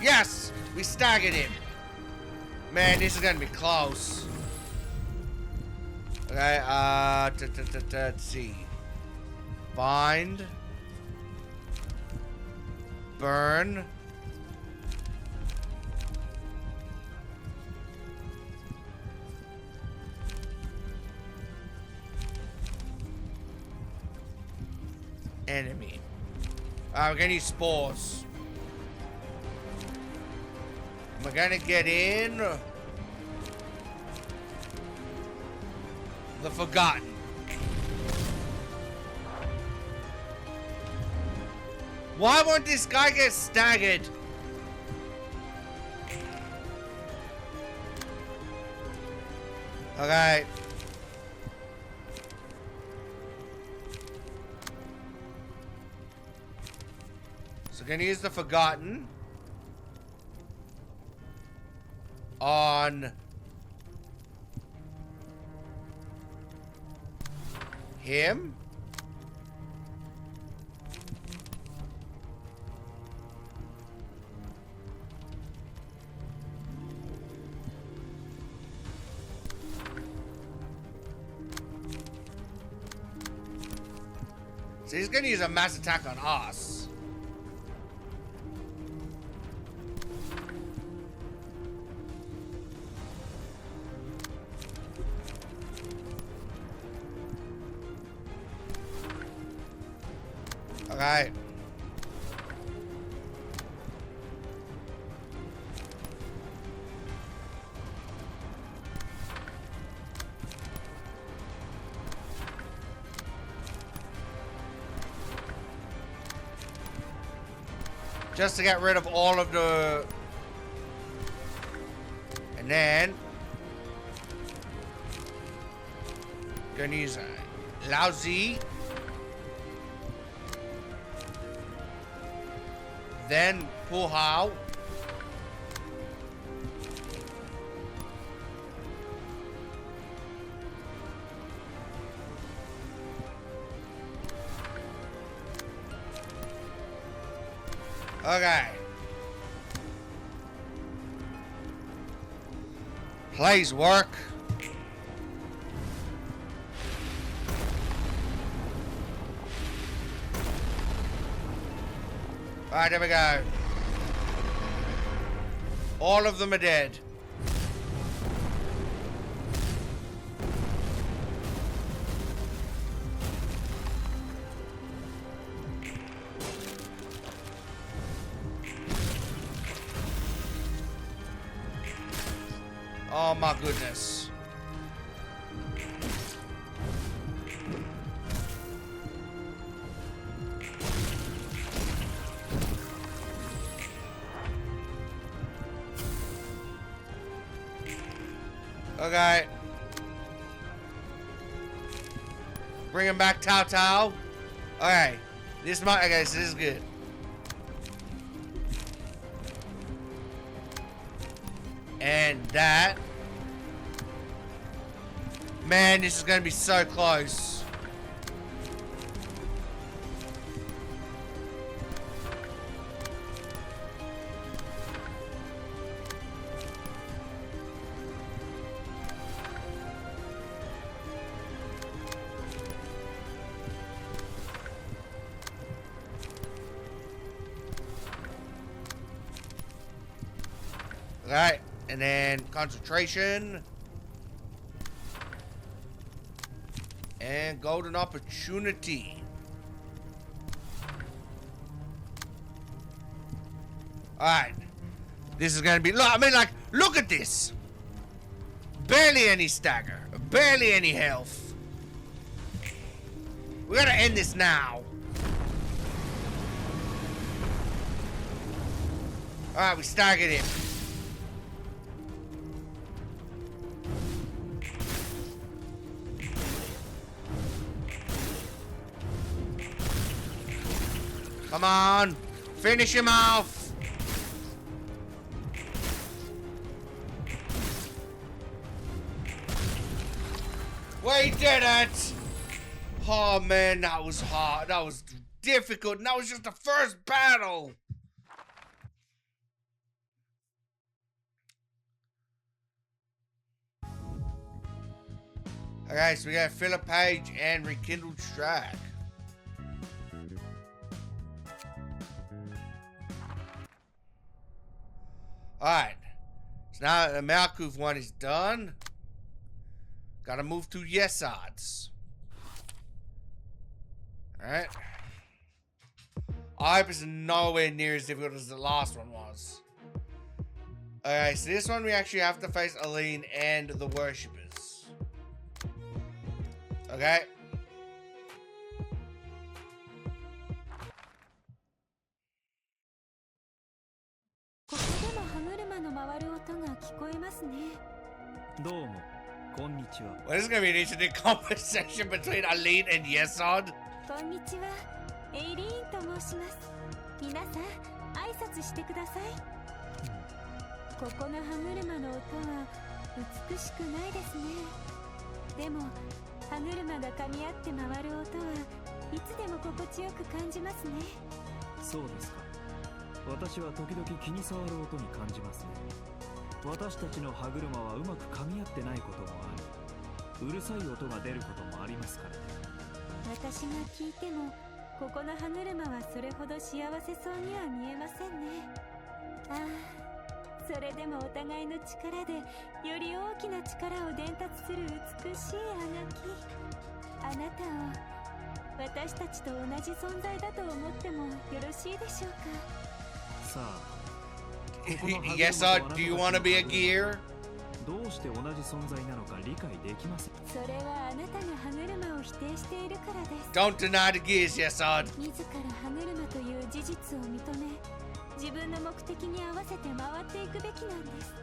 Yes! We staggered him. Man, this is gonna be close. Okay, let's see. Bind. burn. Enemy. We're gonna use spores. We're gonna get in the Forgotten. Why won't this guy get staggered? Okay. So gonna use the Forgotten on him. So he's gonna use a mass attack on us. Okay. Just to get rid of all of the... And then... Gonna use Lousy. Then Pu Hao. Okay. Plays work. Alright, there we go. All of them are dead. Oh my goodness. Okay. Bring him back, Tao Tao. Okay. This might, okay, so this is good. And that. Man, this is gonna be so close. Alright, and then concentration. And golden opportunity. Alright. This is gonna be, look, I mean, like, look at this. Barely any stagger. Barely any health. We gotta end this now. Alright, we staggered him. Come on, finish him off. We did it. Oh man, that was hard. That was difficult. And that was just the first battle. Okay, so we got Philip Page and Rekindled Strike. Alright. So now the Malkuth one is done. Gotta move to Yesod's. Alright. I hope it's nowhere near as difficult as the last one was. Okay, so this one we actually have to face Aline and the worshippers. Okay. Well, this is gonna be an interesting conversation between Aline and Yesod. こんにちは、エイリーンと申します。皆さん、挨拶してください。ここの歯車の音は美しくないですね。でも、歯車が噛み合って回る音はいつでも心地よく感じますね。そうですか。私は時々気に障る音に感じますね。私たちの歯車はうまく噛み合ってないこともあり、うるさい音が出ることもありますからね。私が聞いてもここの歯車はそれほど幸せそうには見えませんね。ああ、それでもお互いの力でより大きな力を伝達する美しいあがき。あなたを私たちと同じ存在だと思ってもよろしいでしょうか。さあ、Yes, do you want to be a gear? どうして同じ存在なのか理解できません。それはあなたが歯車を否定しているからです。 Don't deny the gears, Yesod. 自ら歯車という事実を認め、自分の目的に合わせて回っていくべきなんです。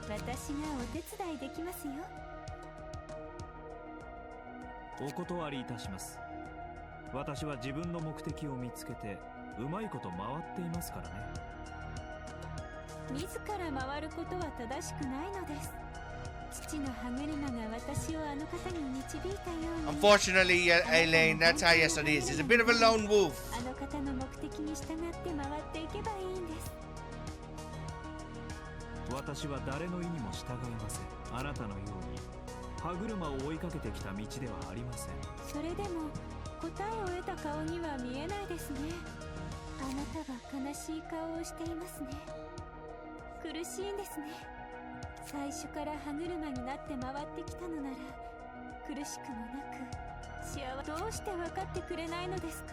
私がお手伝いできますよ。お断りいたします。私は自分の目的を見つけてうまいこと回っていますからね。自ら回ることは正しくないのです。父の歯車が私をあの方に導いたように。 Unfortunately, Elaine, that's how Yesod is. He's a bit of a lone wolf. あの方の目的に従って回っていけばいいんです。私は誰の意にも従いません。あなたのように歯車を追いかけてきた道ではありません。それでも答えを得た顔には見えないですね。あなたは悲しい顔をしていますね。苦しいんですね。最初から歯車になって回ってきたのなら苦しくもなく幸せ。どうして分かってくれないのですか。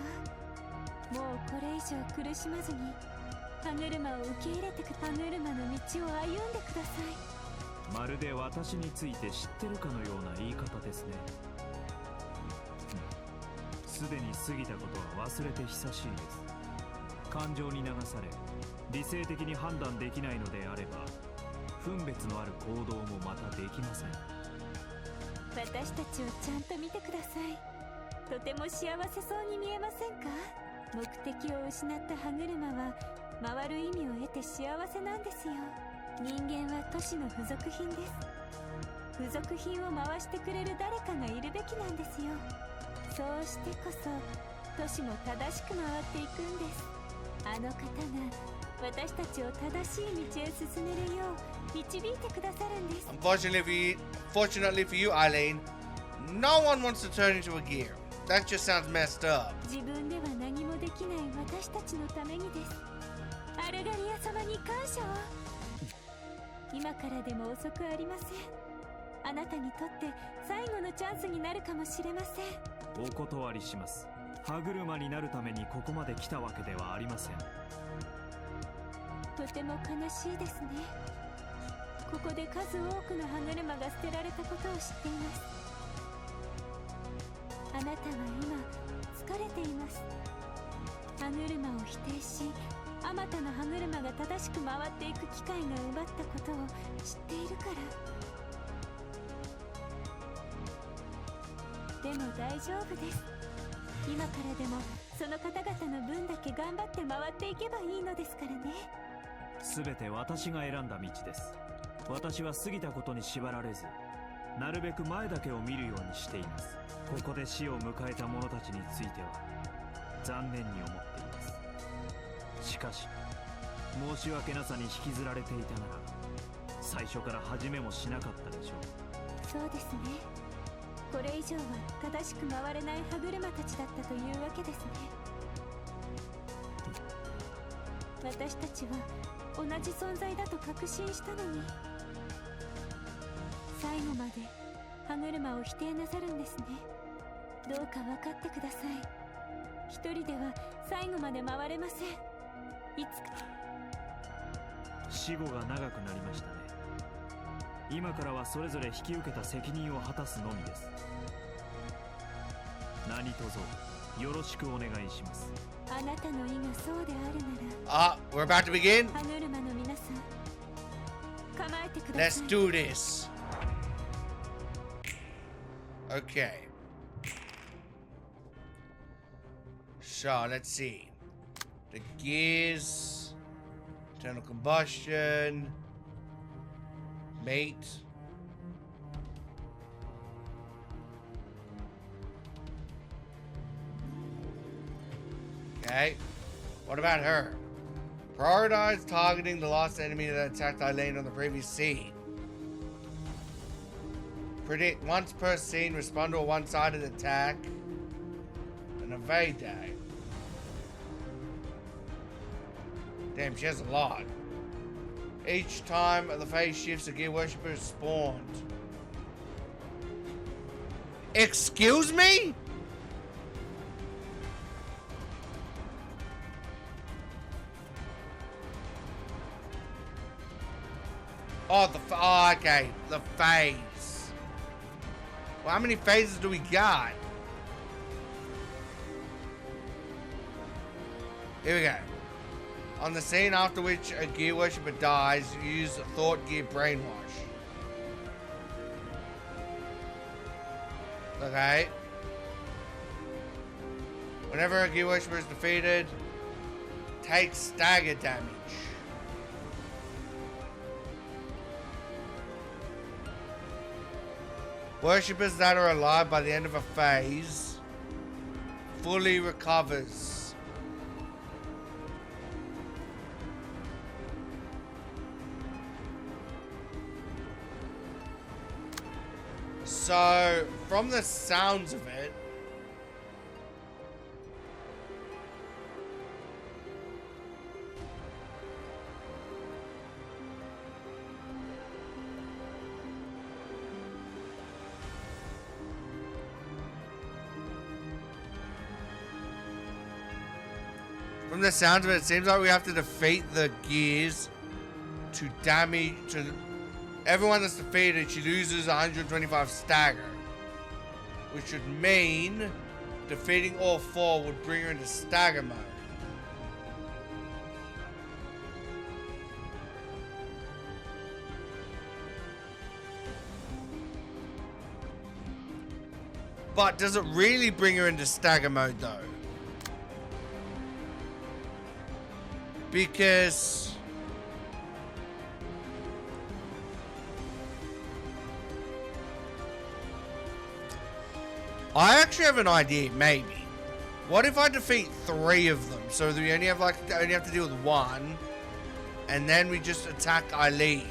もうこれ以上苦しまずに歯車を受け入れて歯車の道を歩んでください。まるで私について知ってるかのような言い方ですね。すでに過ぎたことは忘れて久しいです。感情に流され理性的に判断できないのであれば分別のある行動もまたできません。私たちをちゃんと見てください。とても幸せそうに見えませんか。目的を失った歯車は回る意味を得て幸せなんですよ。人間は都市の付属品です。付属品を回してくれる誰かがいるべきなんですよ。そうしてこそ都市も正しく回っていくんです。あの方が私たちを正しい道へ進めるよう導いてくださるんです。 Fortunately for you, Eileen, no one wants to turn into a gear. That just sounds messed up. 自分では何もできない私たちのためにです。アルガリア様に感謝を。今からでも遅くありません。あなたにとって最後のチャンスになるかもしれません。お断りします。歯車になるためにここまで来たわけではありません。とても悲しいですね。ここで数多くの歯車が捨てられたことを知っています。あなたは今疲れています。歯車を否定しあまたの歯車が正しく回っていく機会が奪ったことを知っているから。でも大丈夫です。今からでもその方々の分だけ頑張って回っていけばいいのですからね。すべて私が選んだ道です。私は過ぎたことに縛られずなるべく前だけを見るようにしています。ここで死を迎えた者たちについては残念に思っています。しかし申し訳なさに引きずられていたなら最初から始めもしなかったでしょう。そうですね。これ以上は正しく回れない歯車たちだったというわけですね。私たちは同じ存在だと確信したのに。最後まで歯車を否定なさるんですね。どうか分かってください。一人では最後まで回れません。いつか死後が長くなりましたね。今からはそれぞれ引き受けた責任を果たすのみです。何卒よろしくお願いします。あなたの意がそうであるなら。We're about to begin. 歯車の皆さん、構えてください。 Let's do this. Okay. So let's see. The gears, internal combustion, mate. Okay. What about her? Prioritize targeting the last enemy that attacked Eileen on the previous scene. Predict once per scene, respond to a one-sided attack, and evade that. Damn, she has a lot. Each time the phase shifts, a gear worshipper is spawned. Excuse me? Oh, okay, the phase. Well, how many phases do we got? Here we go. On the scene after which a gear worshipper dies, use Thought Gear Brainwash. Okay. Whenever a gear worshipper is defeated, take stagger damage. Worshippers that are alive by the end of a phase fully recovers. So, from the sounds of it, it seems like we have to defeat the gears to damage to everyone that's defeated. She loses 125 stagger, which would mean defeating all four would bring her into stagger mode. But does it really bring her into stagger mode though? Because I actually have an idea, maybe. What if I defeat 3 of them? So we only have to deal with 1, and then we just attack Eileen.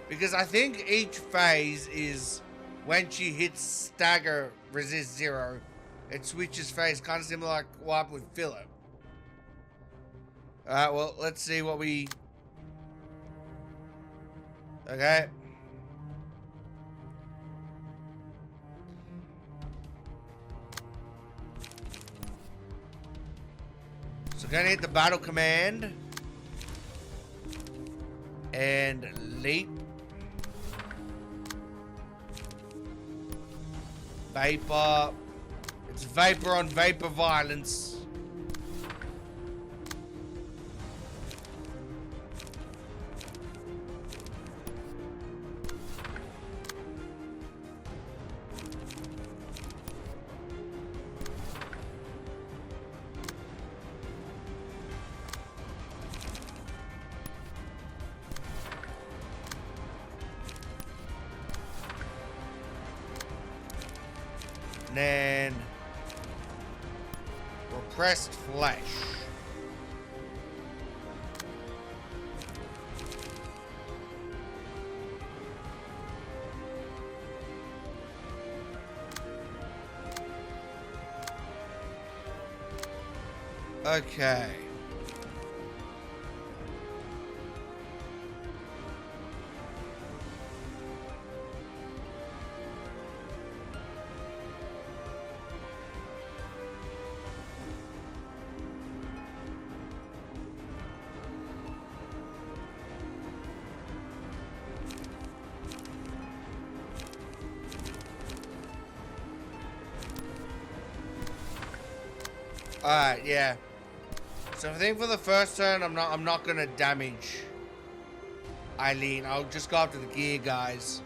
Because I think each phase is when she hits stagger resist 0, it switches phase, kind of similar like what happened with Philip. Alright, well, let's see what we... Okay. So gonna hit the battle command. And leap. Vapor. It's vapor on vapor violence. Then repressed flesh. Okay. Alright, yeah. So I think for the first turn, I'm not gonna damage Eileen. I'll just go after the gear guys.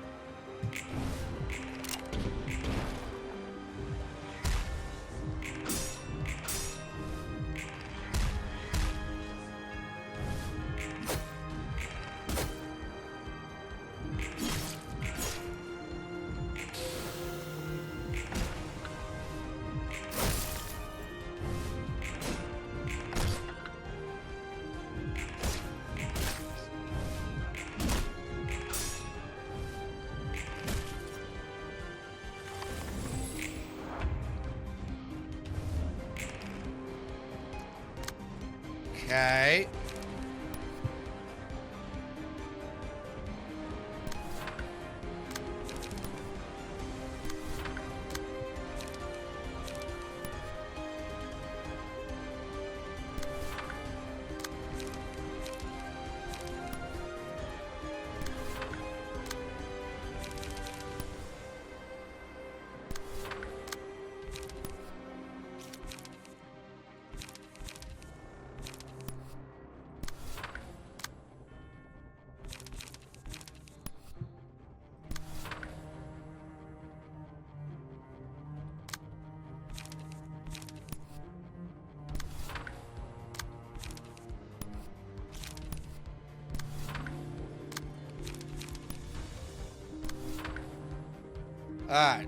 Okay. Alright.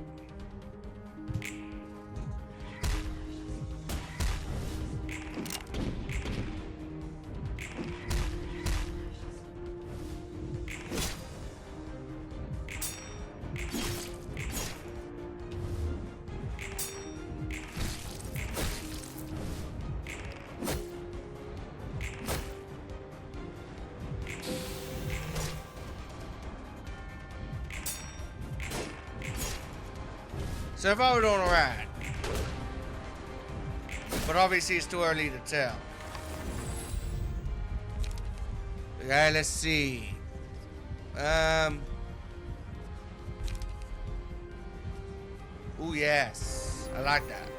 So if I were doing alright. But obviously it's too early to tell. Okay, let's see. Oh yes. I like that.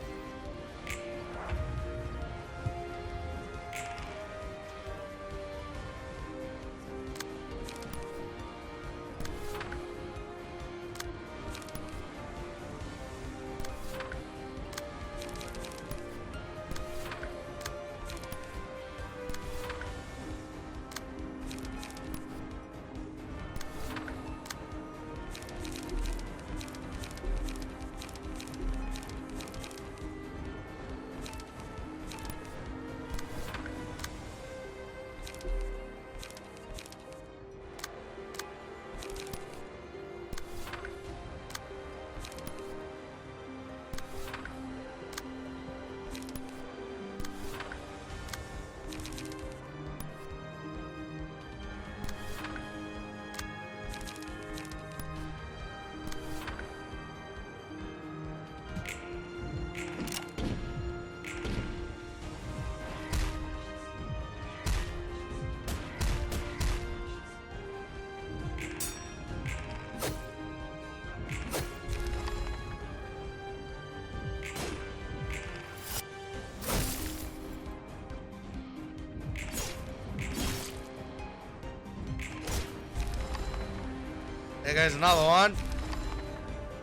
There goes another one.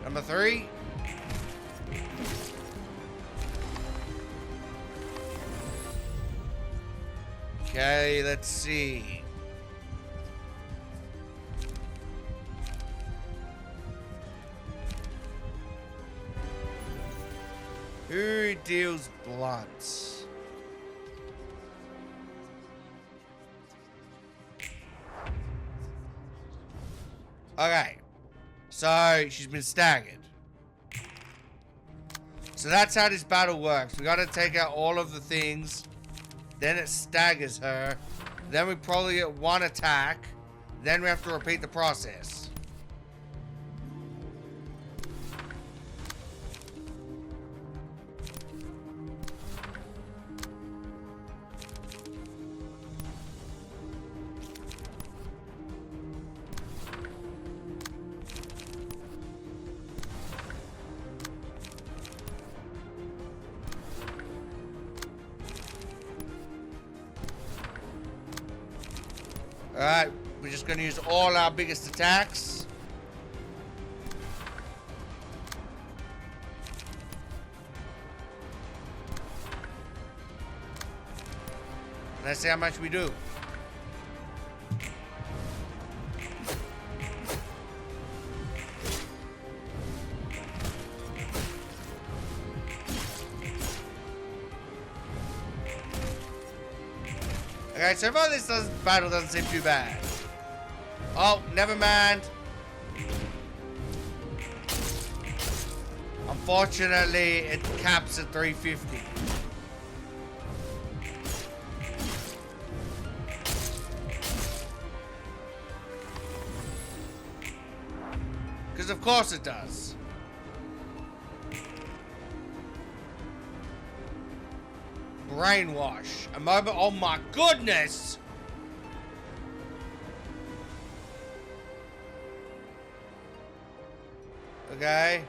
Number 3. Okay, let's see. Who deals blunts? Okay, so she's been staggered. So that's how this battle works. We gotta take out all of the things, then it staggers her, then we probably get one attack, then we have to repeat the process. Alright, we're just gonna use all our biggest attacks. Let's see how much we do. Okay, so far this battle doesn't seem too bad. Oh, never mind. Unfortunately, it caps at 350. Because of course it does. Brainwash. A moment. Oh my goodness. Okay.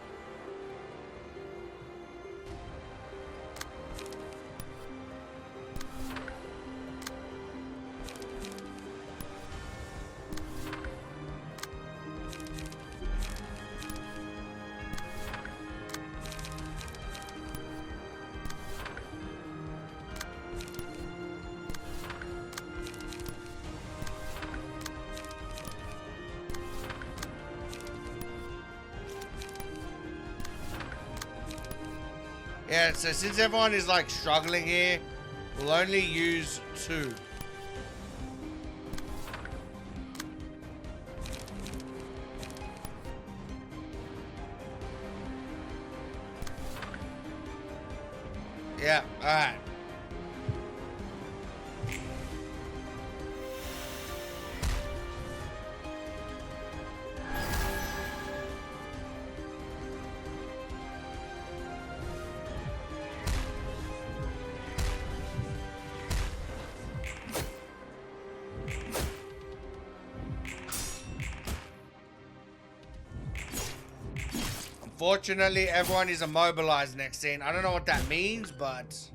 Yeah, so since everyone is like struggling here, we'll only use 2. Yeah, alright. Unfortunately, everyone is immobilized next scene. I don't know what that means, but...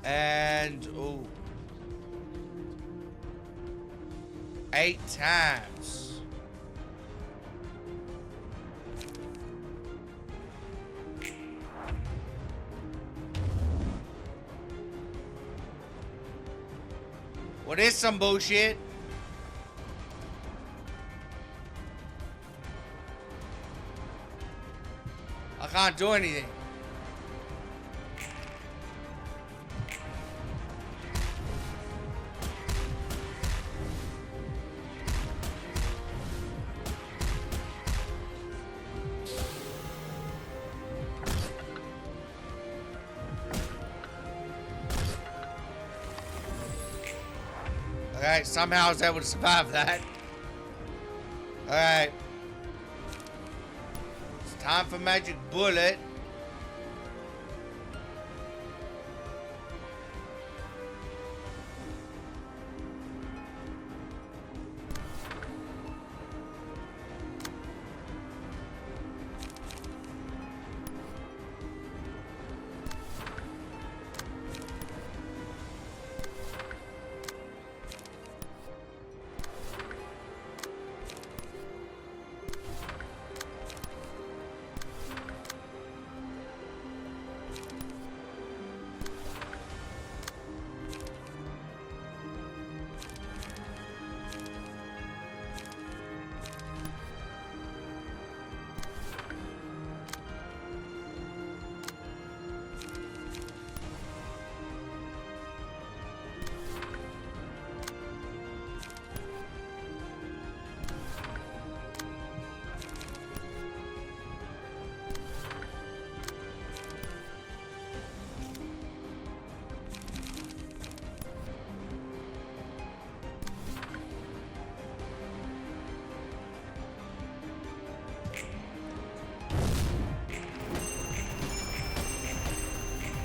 And... ooh. 8 times. What is some bullshit? I can't do anything. Alright, somehow I was able to survive that. Alright. It's time for Magic Bullet.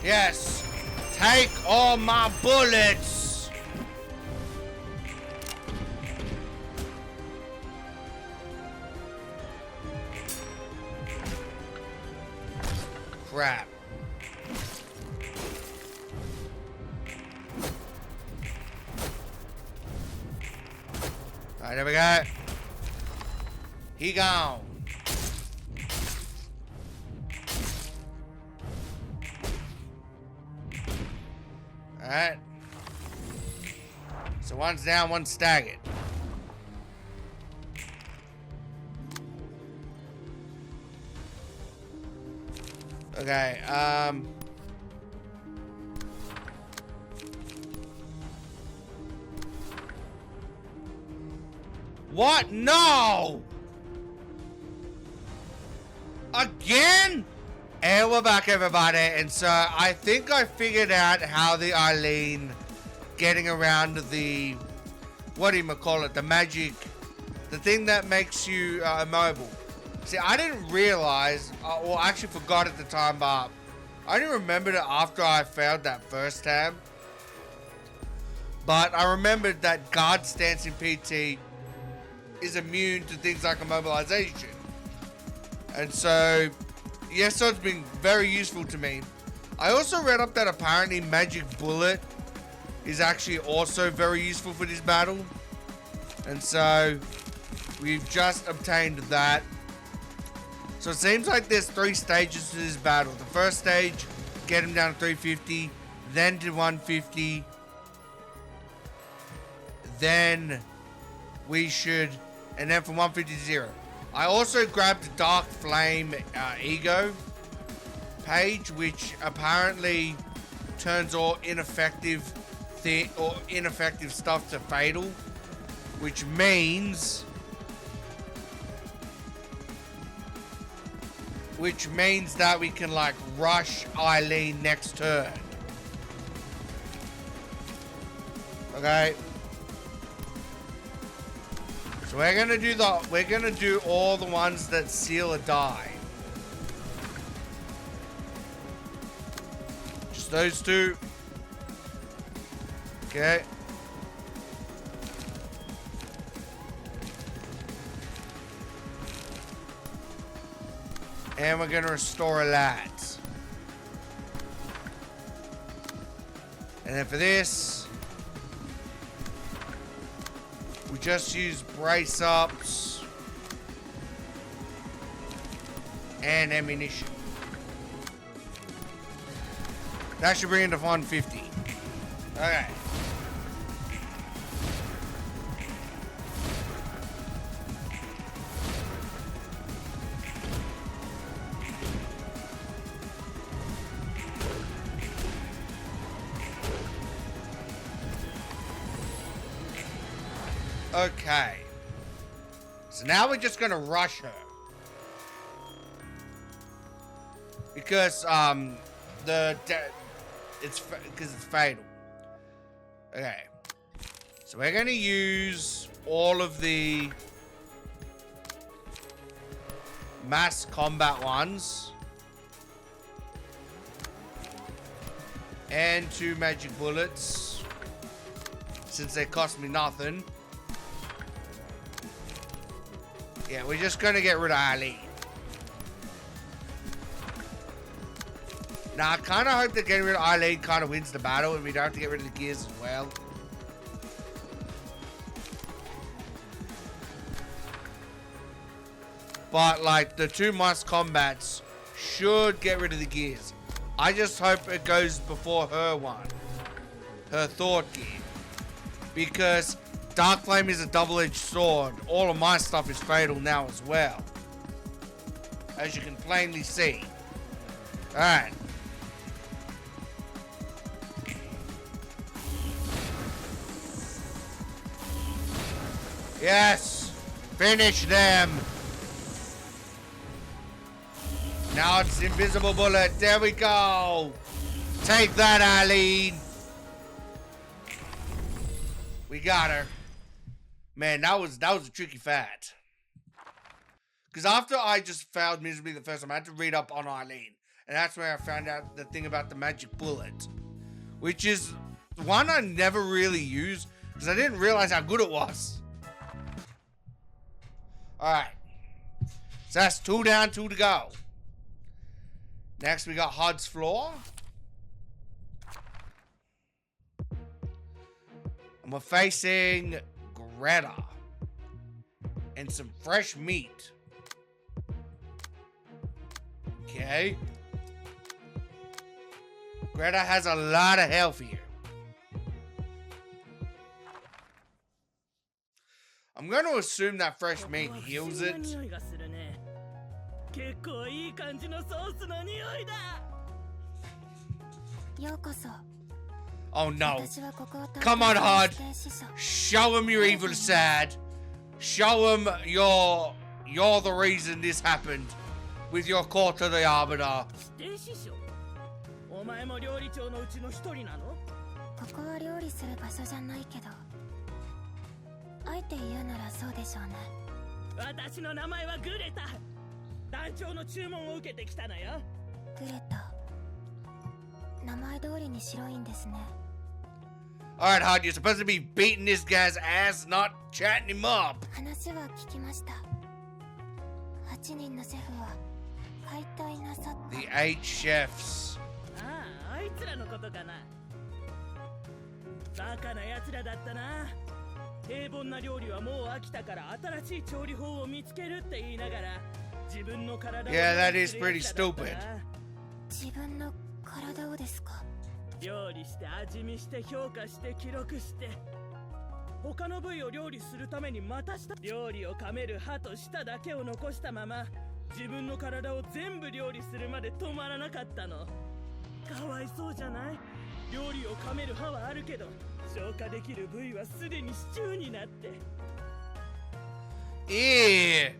Yes. Take all my bullets. Crap. All right, there we go. He gone. All right. So one's down, one's staggered. Okay, What? No! Again? And we're back, everybody. And so I think I figured out how the Eileen getting around the, what do you call it? The magic, the thing that makes you immobile. See, I didn't realize, or I actually forgot at the time, but I didn't remember it after I failed that first time. But I remembered that guard stance in PT is immune to things like immobilization. And so, yes, so it's been very useful to me. I also read up that apparently Magic Bullet is actually also very useful for this battle. And so, we've just obtained that. So it seems like there's 3 stages to this battle. The first stage, get him down to 350, then to 150. Then we should, and then from 150 to 0. I also grabbed Dark Flame Ego page, which apparently turns all ineffective stuff to fatal, which means that we can like rush Eileen next turn. Okay. So we're gonna do all the ones that seal a die. Just those 2. Okay. And we're gonna restore a lat. And then for this, we just use brace ups and ammunition. That should bring it to 150. Okay. Okay. So now we're just gonna rush her. Because, it's fatal. Okay. So we're gonna use all of the mass combat ones. And 2 magic bullets. Since they cost me nothing. Yeah, we're just gonna get rid of Ali. Now, I kind of hope that getting rid of Eileen kind of wins the battle and we don't have to get rid of the gears as well. But, like, the 2 must combats should get rid of the gears. I just hope it goes before her one. Her thought gear. Because Dark Flame is a double-edged sword. All of my stuff is fatal now as well. As you can plainly see. Alright. Yes! Finish them! Now it's invisible bullet. There we go! Take that, Eileen! We got her. Man, that was a tricky fight. Because after I just failed miserably the first time, I had to read up on Eileen. And that's where I found out the thing about the magic bullet, which is one I never really used because I didn't realize how good it was. Alright. So that's 2 down, 2 to go. Next we got Hod's floor. And we're facing Greta. And some fresh meat. Okay. Greta has a lot of health here. I'm going to assume that fresh meat heals it. Oh no. Come on, Hod. Show him your evil side. Show him you're the reason this happened with your court of the arbiter. お前も料理長のうちの一人なの？ここは料理する場所じゃないけど、あえて言うならそうでしょうね。私の名前はグレタ。団長の注文を受けてきたのよ。グレタ。名前通りに白いんですね。Alright, Hod, you're supposed to be beating this guy's ass, not chatting him up. 話は聞きました。8人のシェフは解体なさった。The 8 chefs. ああ、あいつらのことかな。バカな奴らだったな。平凡な料理はもう飽きたから新しい調理法を見つけるって言いながら自分の体を Yeah, that is pretty stupid. 自分の体をですか？料理して味見して評価して記録して他の部位を料理するためにまたした料理を噛める歯と舌だけを残したまま自分の体を全部料理するまで止まらなかったの。かわいそうじゃない？料理を噛める歯はあるけど消化できる部位はすでにシチューになって。Ew.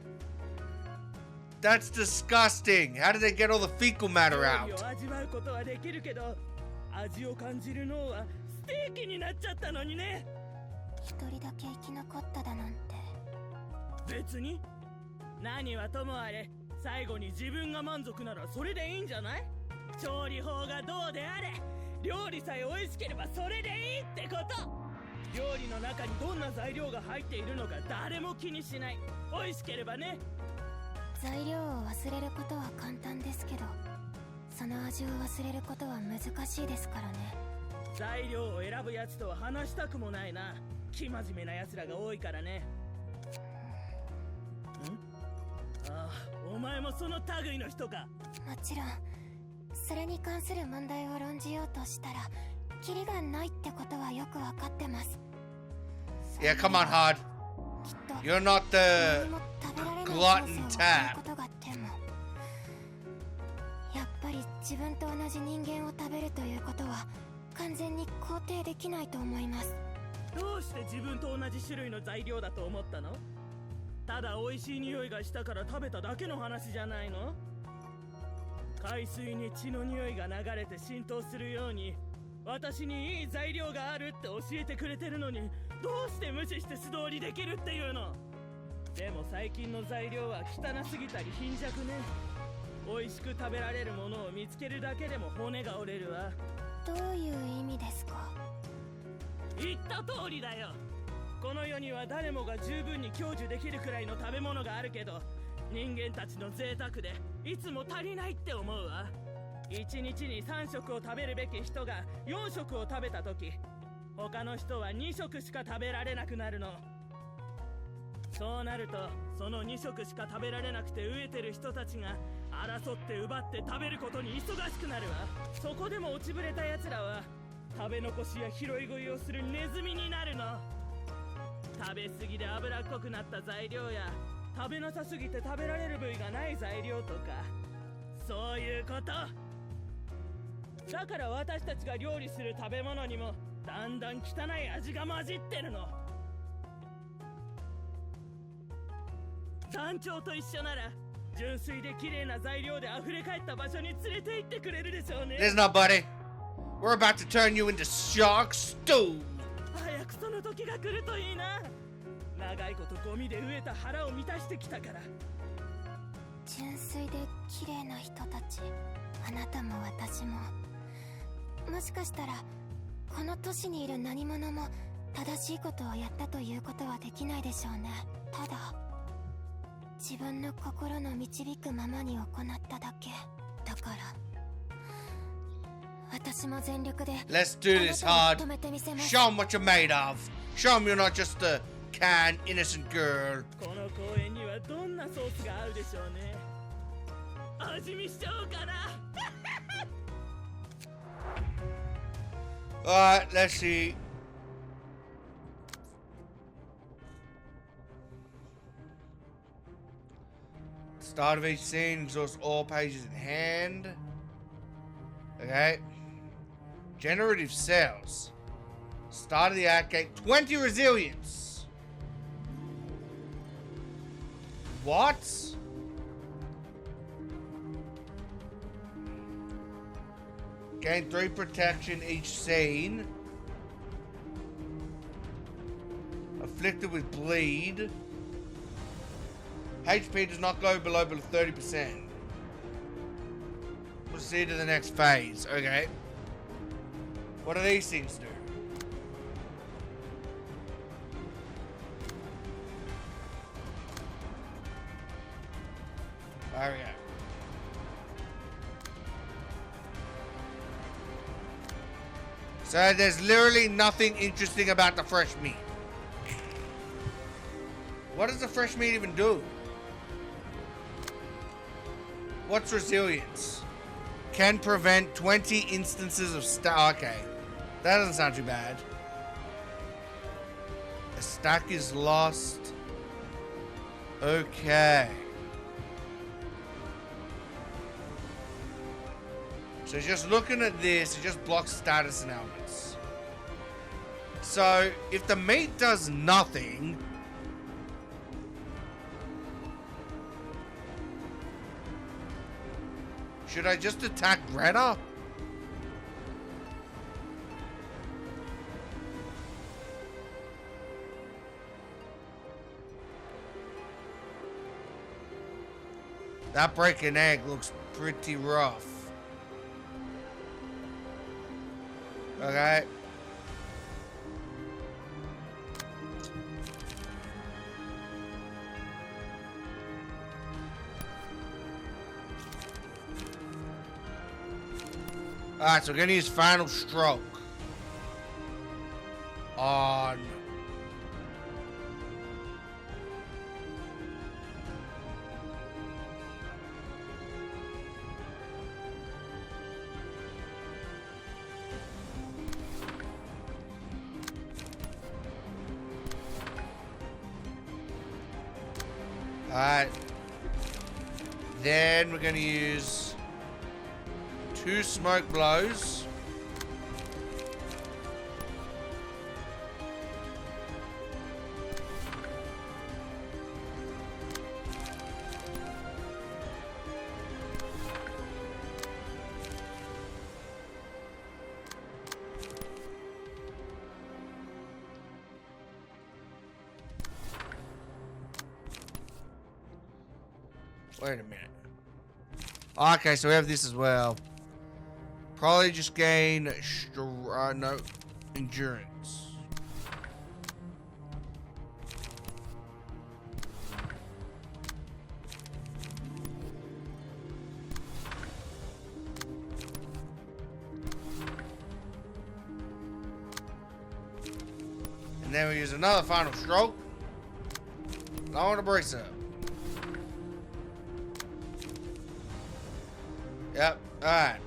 That's disgusting. How did they get all the fecal matter out? 料理を味わうことはできるけど味を感じる脳はステーキになっちゃったのにね。一人だけ生き残っただなんて。別に何はともあれ最後に自分が満足ならそれでいいんじゃない？調理法がどうであれ料理さえ美味しければそれでいいってこと。料理の中にどんな材料が入っているのか誰も気にしない。美味しければね。材料を忘れることは簡単ですけどその味を忘れることは難しいですからね。材料を選ぶやつとは話したくもないな。生真面目なやつらが多いからね。ああ、お前もその類の人か。もちろんそれに関する問題を論じようとしたらキリがないってことはよくわかってます。 Yeah, come on, Hod. You're not the glutton tap. やっぱり自分と同じ人間を食べるということは完全に肯定できないと思います。どうして自分と同じ種類の材料だと思ったの？ただ美味しい匂いがしたから食べただけの話じゃないの？海水に血の匂いが流れて浸透するように私にいい材料があるって教えてくれてるのにどうして無視して素通りできるっていうの？でも最近の材料は汚すぎたり貧弱ね。美味しく食べられるものを見つけるだけでも骨が折れるわ。どういう意味ですか？言った通りだよ。この世には誰もが十分に享受できるくらいの食べ物があるけど人間たちの贅沢でいつも足りないって思うわ。1日に3食を食べるべき人が4食を食べた時他の人は2食しか食べられなくなるの。そうなるとその2食しか食べられなくて飢えてる人たちが争って奪って食べることに忙しくなるわ。そこでも落ちぶれた奴らは食べ残しや拾い食いをするネズミになるの。食べ過ぎで脂っこくなった材料や食べなさすぎて食べられる部位がない材料とかそういうこと。だから私たちが料理する食べ物にもだんだん汚い味が混じってるの。団長と一緒なら純粋で綺麗な材料で溢れ返った場所に連れて行ってくれるでしょうね。 Listen up, buddy. We're about to turn you into shark stew. 早くその時が来るといいな。長いことゴミで飢えた腹を満たしてきたから。純粋で綺麗な人たち、あなたも私も。もしかしたらこの都市にいる何者も正しいことをやったということはできないでしょうね。ただ自分の心の導くままに行っただけだから、私も全力で Let's do this hard. Show them what you're made of. Show them you're not just a kind, innocent girl. この公園にはどんなソースが合うでしょうね。味見しちゃおうかな。Alright, let's see. Start of each scene, exhaust all pages in hand. Okay. Generative cells. Start of the act gate. 20 resilience. What? Gain 3 protection each scene. Afflicted with bleed. HP does not go below 30%. Proceed to the next phase. Okay. What do these things do? There we go. So there's literally nothing interesting about the fresh meat. What does the fresh meat even do? What's resilience? Can prevent 20 instances of okay. That doesn't sound too bad. A stack is lost. Okay. So just looking at this, it just blocks status and elements. So if the meat does nothing, should I just attack Greta? That breaking egg looks pretty rough. Okay. Alright, so we're gonna use Final Stroke on Alright. Then we're gonna use 2 smoke blows. Wait a minute. Okay, so we have this as well. Probably just gain no endurance. And then we use another Final Stroke. Lower the brace up. Yep, alright.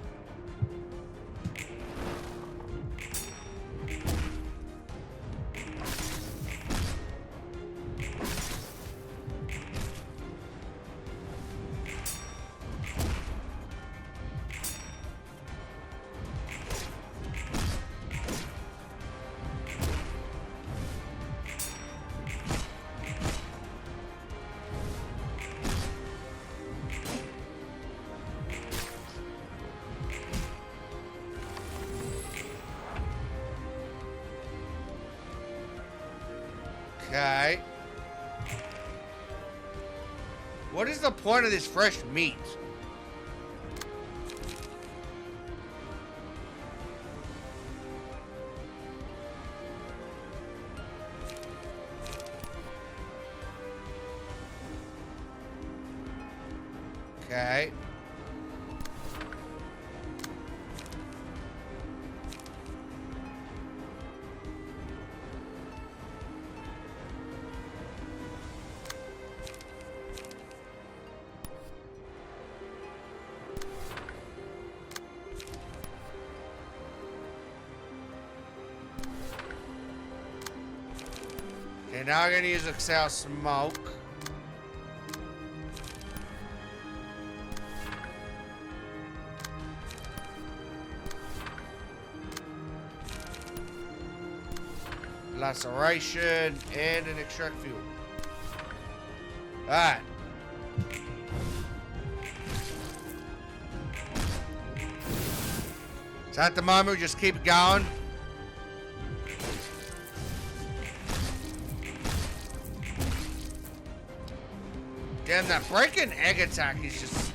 Okay. What is the point of this fresh meat? Okay. Okay, now I'm gonna use Excel Smoke. Laceration and an extract fuel. Alright. So at the moment, we just keep it going. Damn, that breaking egg attack is just...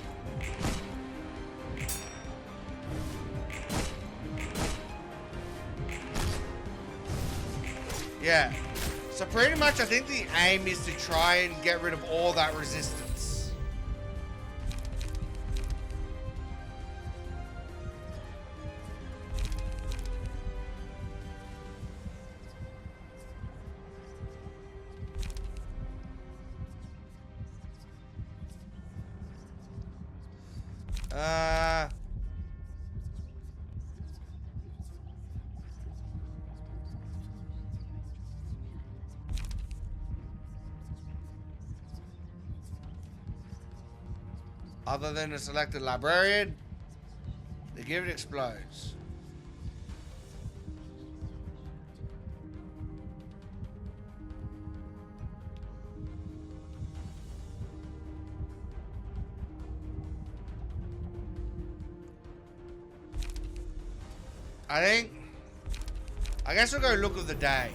Yeah. So pretty much I think the aim is to try and get rid of all that resistance. Other than a selected librarian, the gift explodes. I guess we'll go look of the day.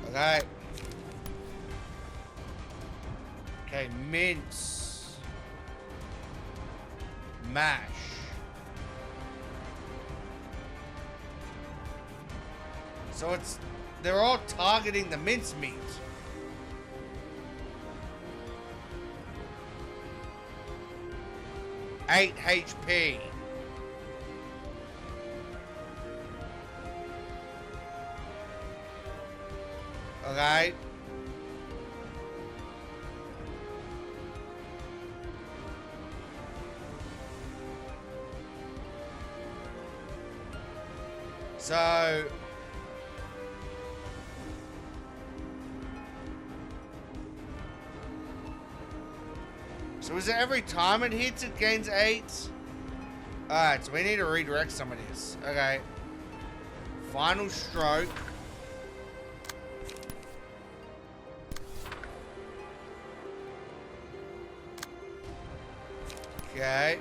Okay. Okay, mince. Mash. So they're all targeting the mince meat. Eight HP. Okay. So is it every time it hits it gains 8? Alright, so we need to redirect some of this. Okay. Final stroke. Okay.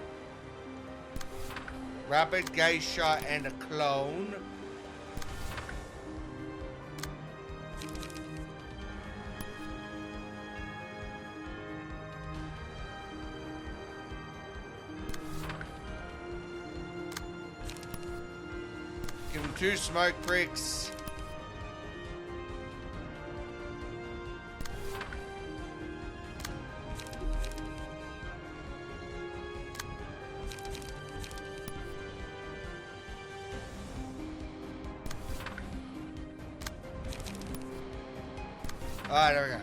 Rapid gaze shot and a clone. Give him 2 smoke bricks. Alright, there we go.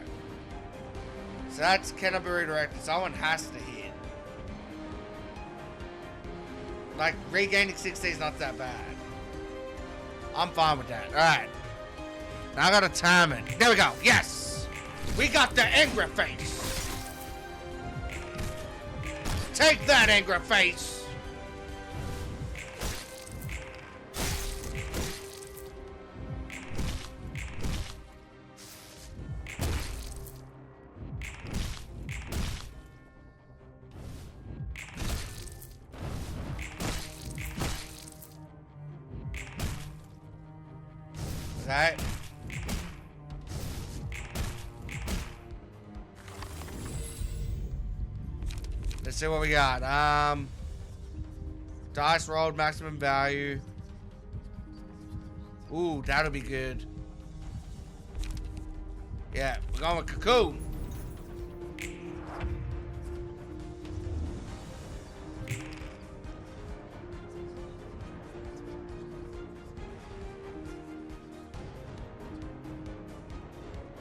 So that's cannot be redirected. Someone has to hit. Like, regaining 60 is not that bad. I'm fine with that. Alright. Now I gotta time it. There we go. Yes! We got the angry face. Take that, angry face. Okay. Let's see what we got. Dice rolled, maximum value. Ooh, that'll be good. Yeah, we're going with Cocoon.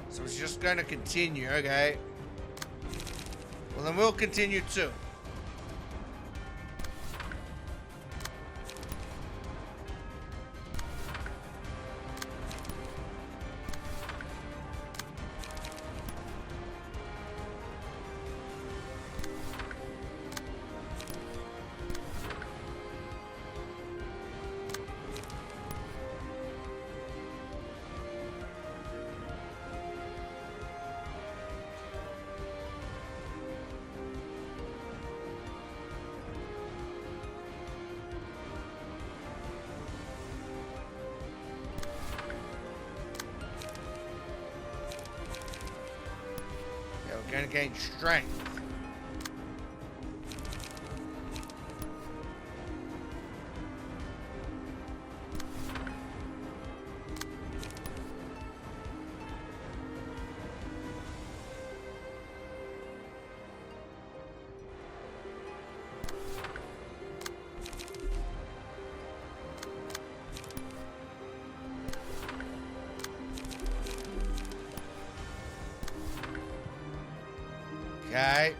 So it's just going to continue, okay? Well, then we'll continue too. Gonna gain strength. Okay.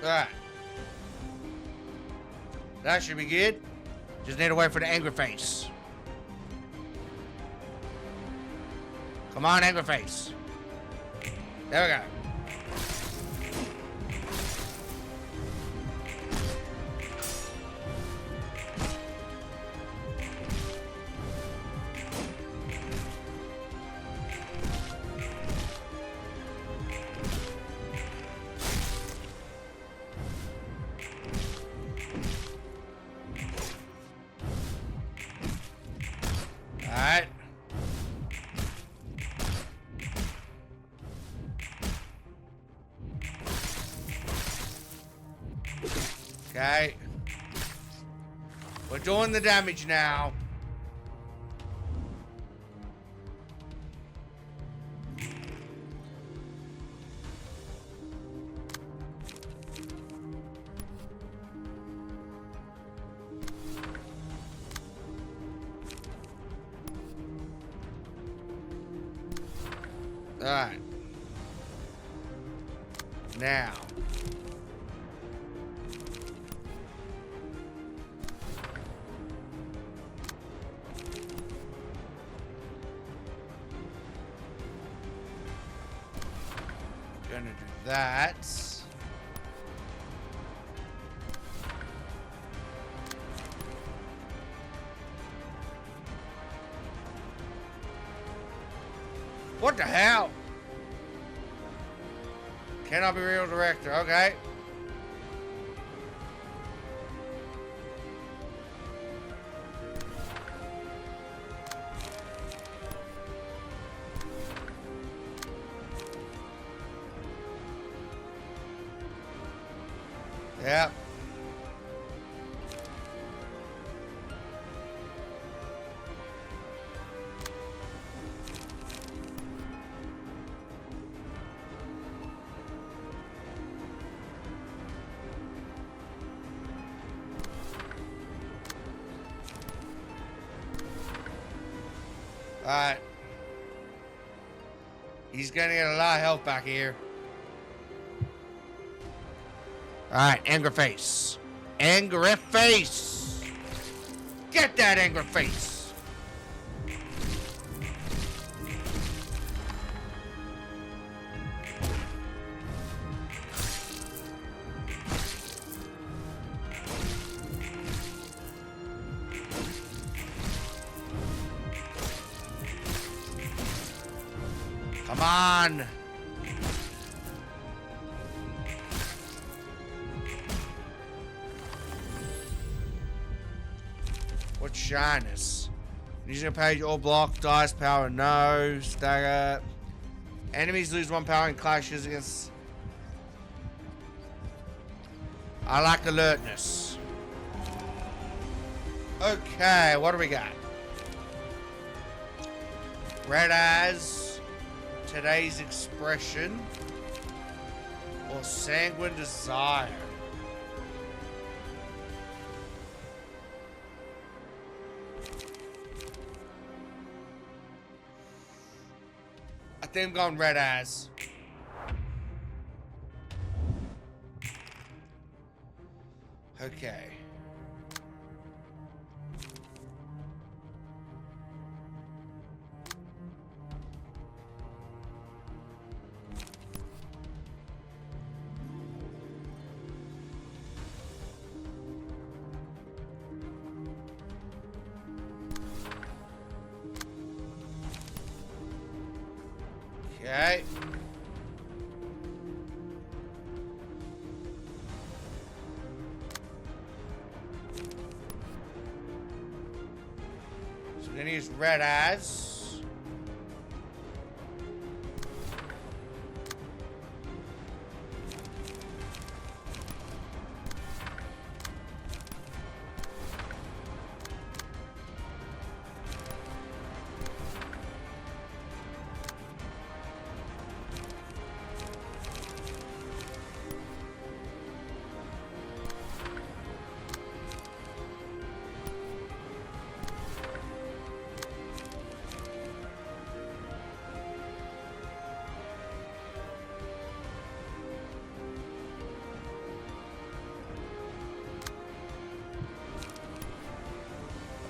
Alright. That should be good. Just need to wait for the angry face. Come on, angry face. There we go. Alright. Okay. We're doing the damage now. Alright. Now. Gonna do that. What the hell? Cannot be real director. Okay. Yep. Alright. He's gonna get a lot of health back here. Alright, angry face. Angry face! Get that angry face! Come on. What's shyness? Using a page or block, dice power, no. Stagger. Enemies lose 1 power in clashes against. I like alertness. Okay, what do we got? Red as today's expression or sanguine desire. I think I'm going red as. Okay. Okay. So we're gonna use red as.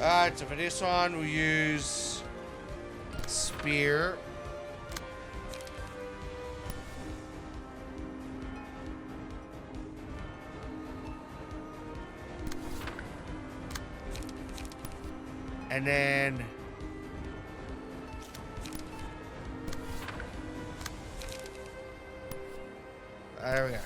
Alright, so for this one, we'll use spear. And then there we go.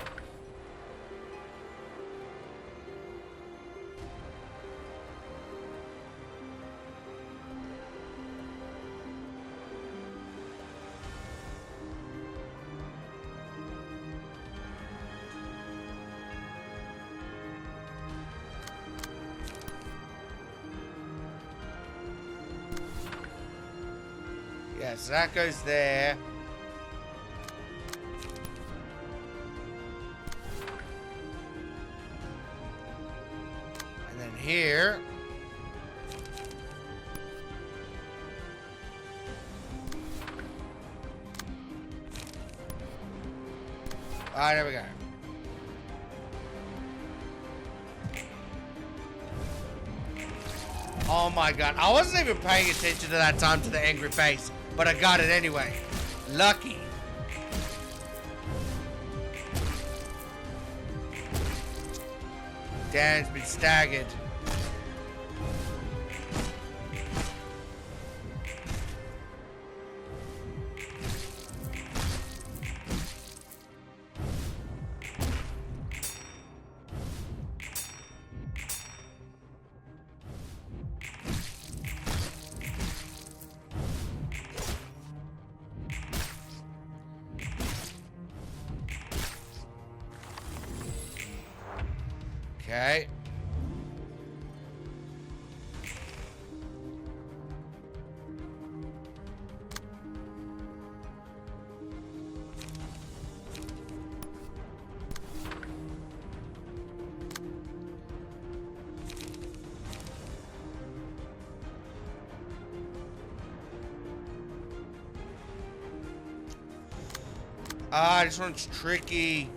Yeah, so that goes there. And then here. Alright, there we go. Oh my god, I wasn't even paying attention to that time to the angry face, but I got it anyway. Lucky. Dan's been staggered. Okay. Ah, this one's tricky.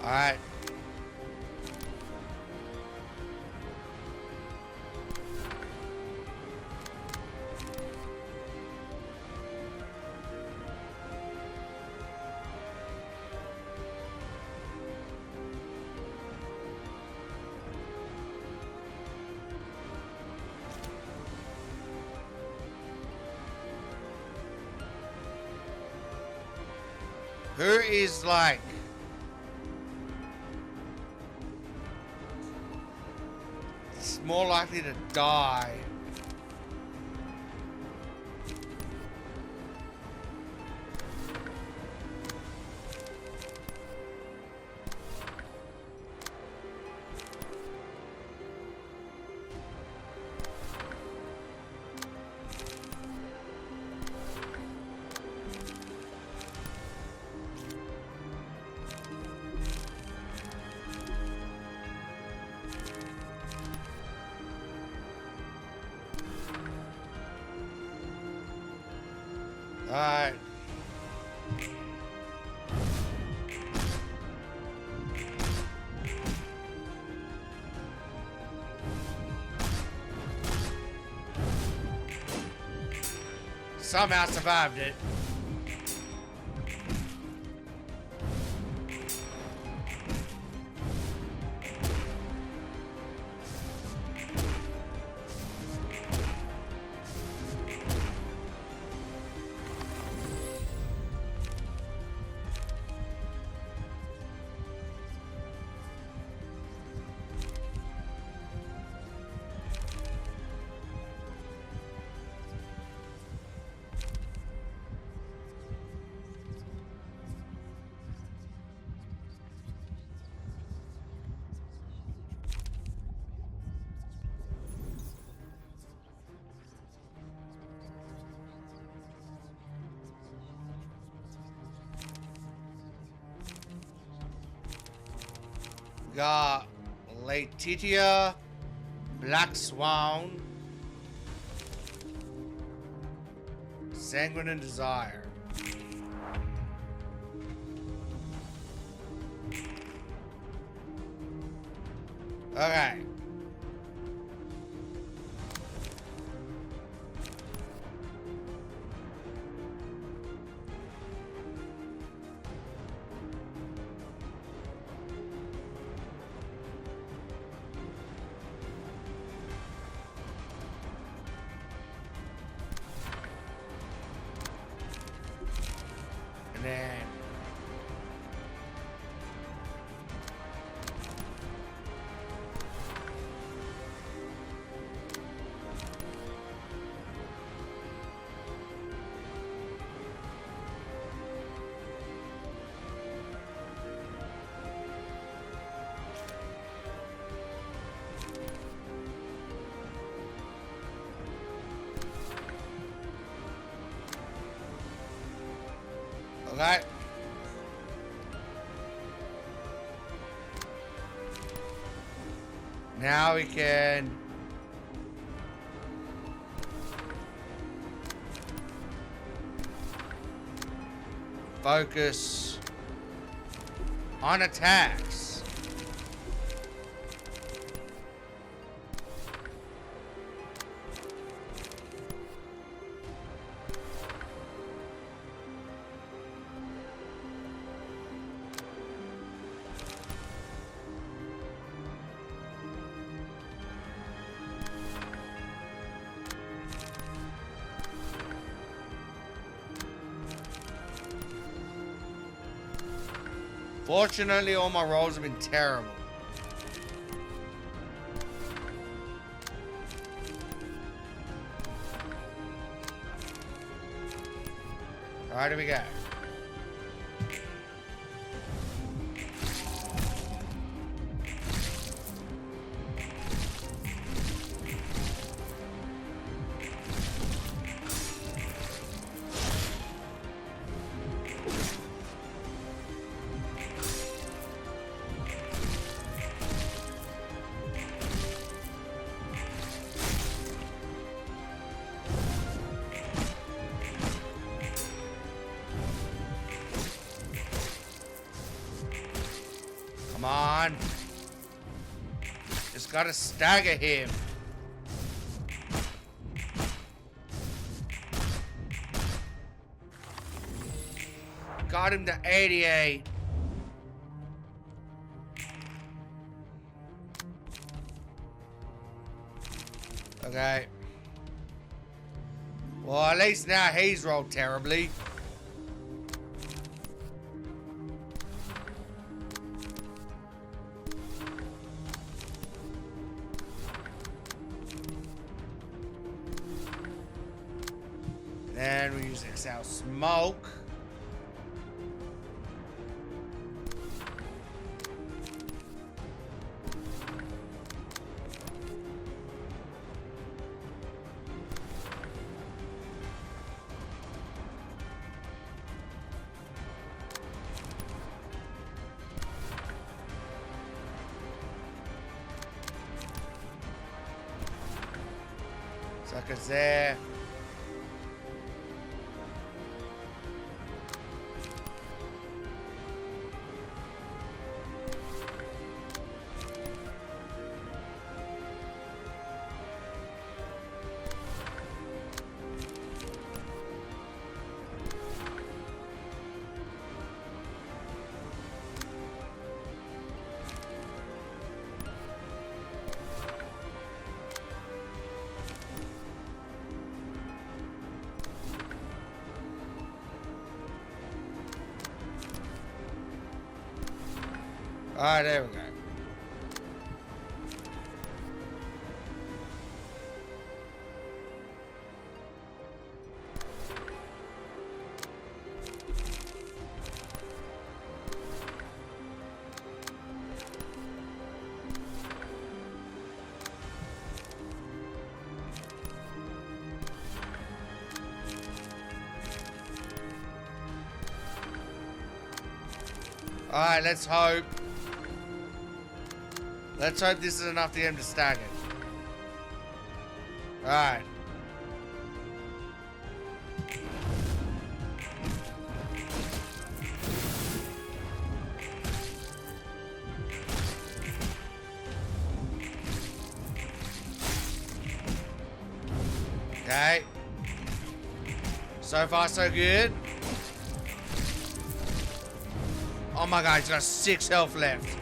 All right. Who is like... It's more likely to die. Alright. Somehow survived it. Got Letitia, Black Swan, Sanguine and Desire. Okay. And then okay. Now we can focus on attacks. Fortunately, all my rolls have been terrible. Alright, here we go. Come on. Just gotta stagger him. Got him to 88. Okay. Well, at least now he's rolled terribly. And we use Exhale Smoke. Suckers there. Alright, there we go. Alright, let's hope. Let's hope this is enough to get him to stagger. Alright. Okay. So far, so good. Oh my god, he's got 6 health left.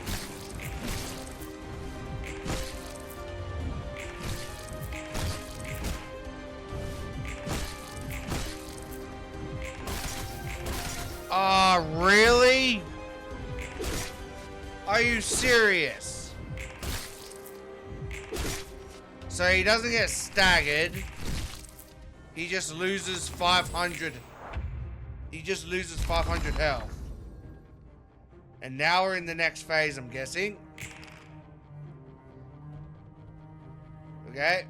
Oh, really? Are you serious? So he doesn't get staggered. He just loses 500. He just loses 500 health. And now we're in the next phase, I'm guessing. Okay.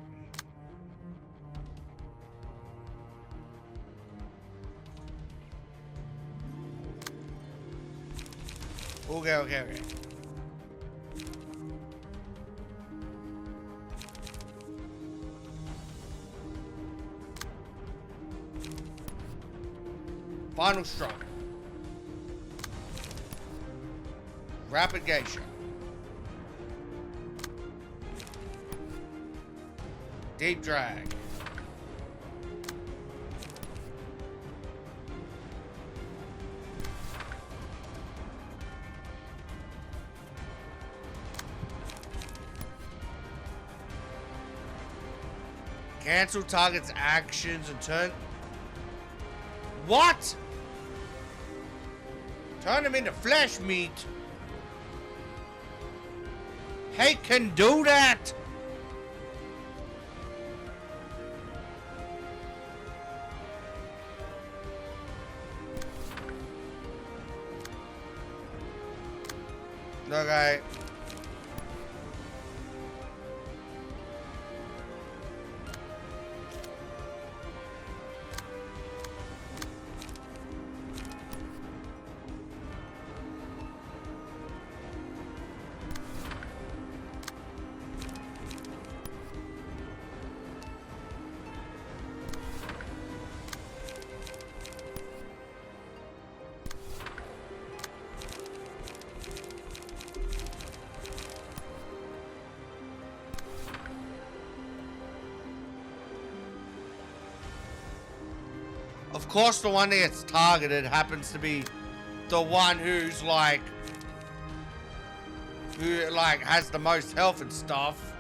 Okay. Final stroke. Rapid geisha. Deep drag. Cancel target's actions and turn. What? Turn him into flesh meat. Hate can do that. Okay. Of course, the one that gets targeted happens to be the one who's like, who like has the most health and stuff.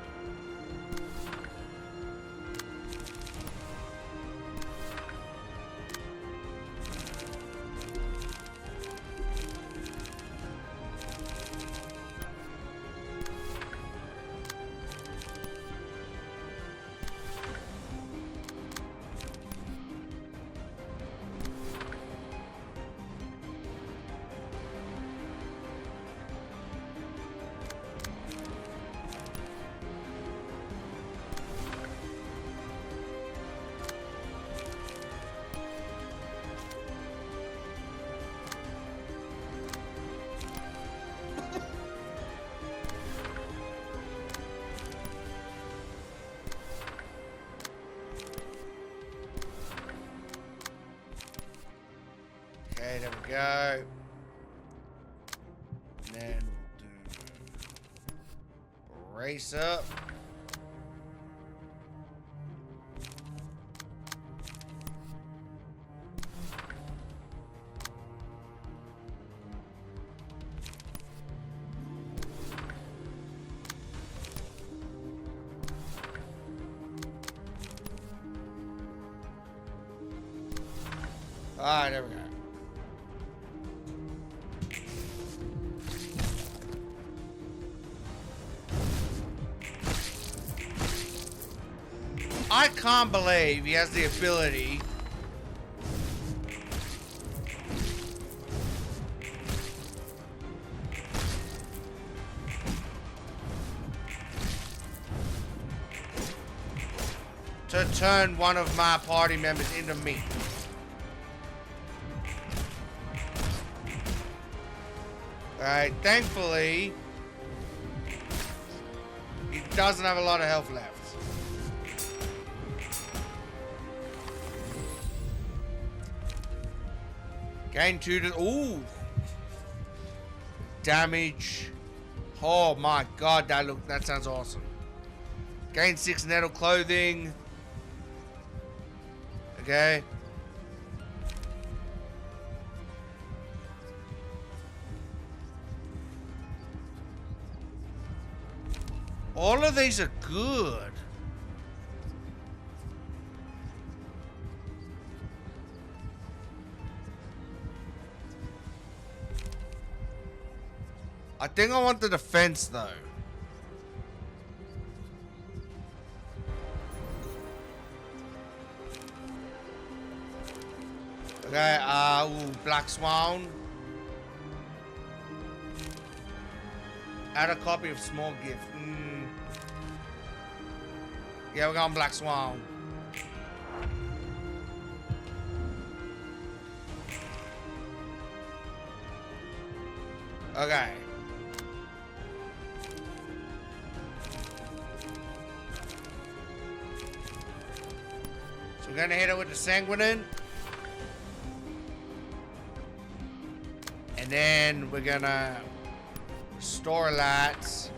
go. And then we'll do race up. Alright, there we go. I can't believe he has the ability to turn one of my party members into me. Alright, thankfully, he doesn't have a lot of health left. Gain 2 to... Ooh! Damage. Oh my god, that sounds awesome. Gain 6 nettle clothing. Okay. All of these are good. I think I want the defense though. Okay, ooh, Black Swan. Add a copy of small gift. Yeah, we're going Black Swan. Okay. So we're gonna hit it with the Sanguine. And then we're gonna store lights.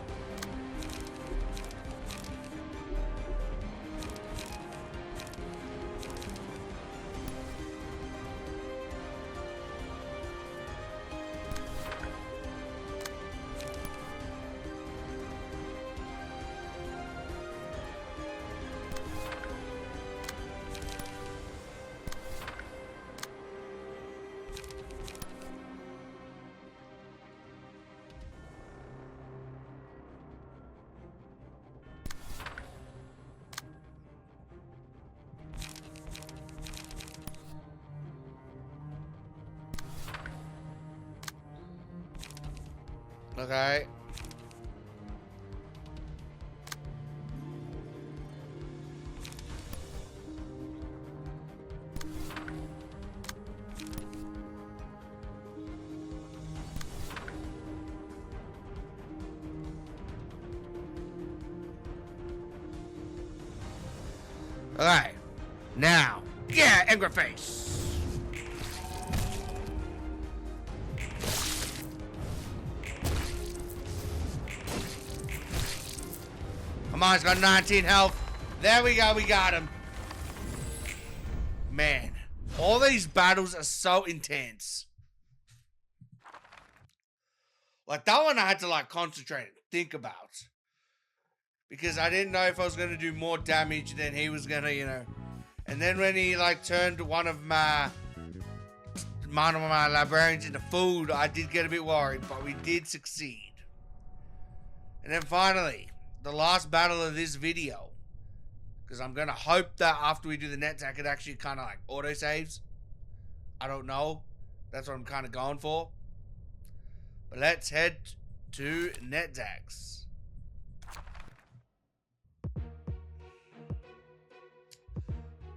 Okay. Alright. Now. Yeah, angry face. Come on, he's got 19 health. There we go, we got him. Man, all these battles are so intense. Like, that one I had to, like, concentrate and think about. Because I didn't know if I was going to do more damage than he was going to, you know. And then when he, like, turned one of my librarians into food, I did get a bit worried. But we did succeed. And then finally, the last battle of this video. Because I'm going to hope that after we do the net attack, it actually kind of, like, auto-saves. I don't know. That's what I'm kind of going for. But let's head to NetZax.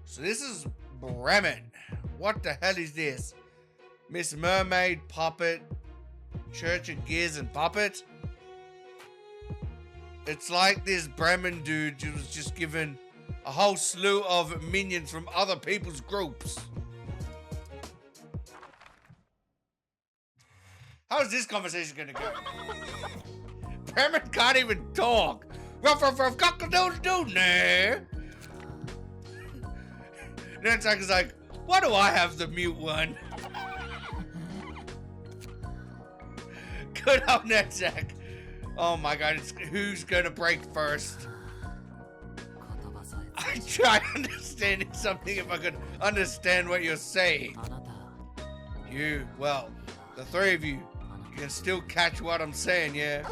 So this is Bremen. What the hell is this? Miss Mermaid, Puppet, Church of Gears and Puppet? It's like this Bremen dude was just given a whole slew of minions from other people's groups. How's this conversation gonna go? Bremen can't even talk. Ruff, ruff, ruff, cock-a-doodle-doo, nah. Netzak is like, why do I have the mute one? Good old Netzak. Oh my god, who's gonna break first? I try understanding something if I could understand what you're saying. You, well, the three of you can still catch what I'm saying, yeah?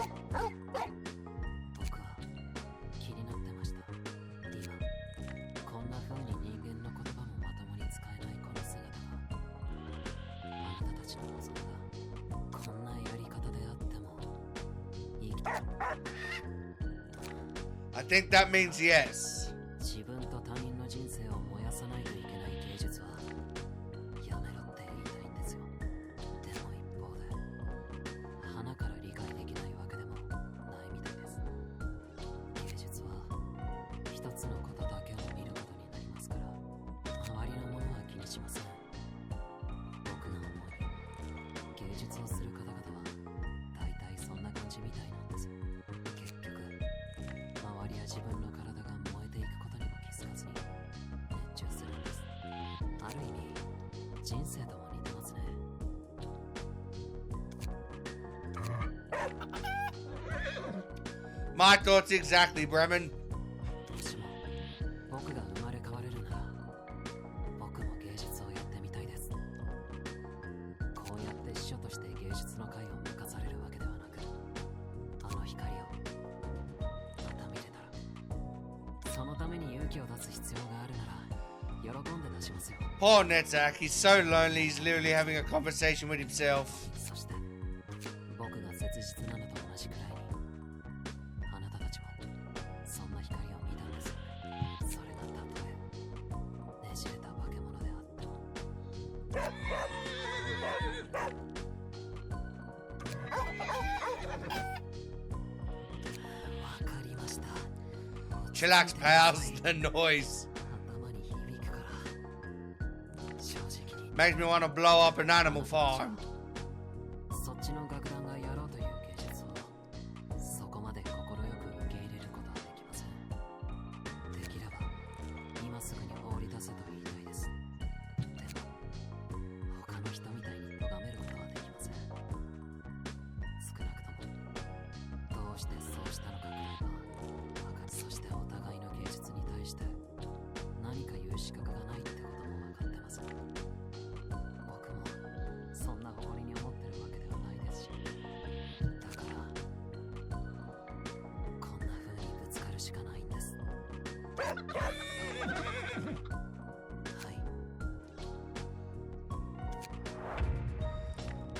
I think that means yes. My thoughts exactly, Bremen. Poor Netzak, he's so lonely, he's literally having a conversation with himself. Chillax, pals, the noise makes me want to blow up an animal farm.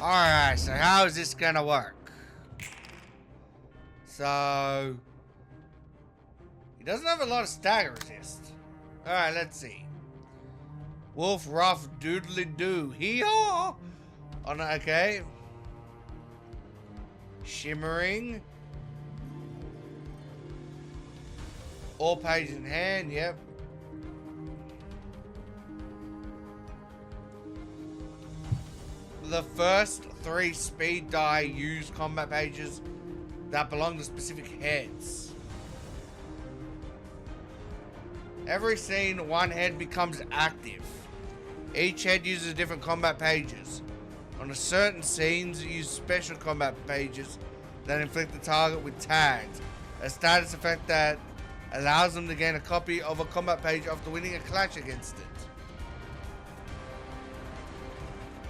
Alright, so how is this gonna work? So he doesn't have a lot of stagger resist. Alright, let's see. Wolf, rough, doodly doo. Hee-haw! Oh, no, okay. Shimmering. All pages in hand, yep. The first 3 speed die use combat pages that belong to specific heads. Every scene, one head becomes active. Each head uses different combat pages. On a certain scenes, use special combat pages that inflict the target with tags, a status effect that allows them to gain a copy of a combat page after winning a clash against it.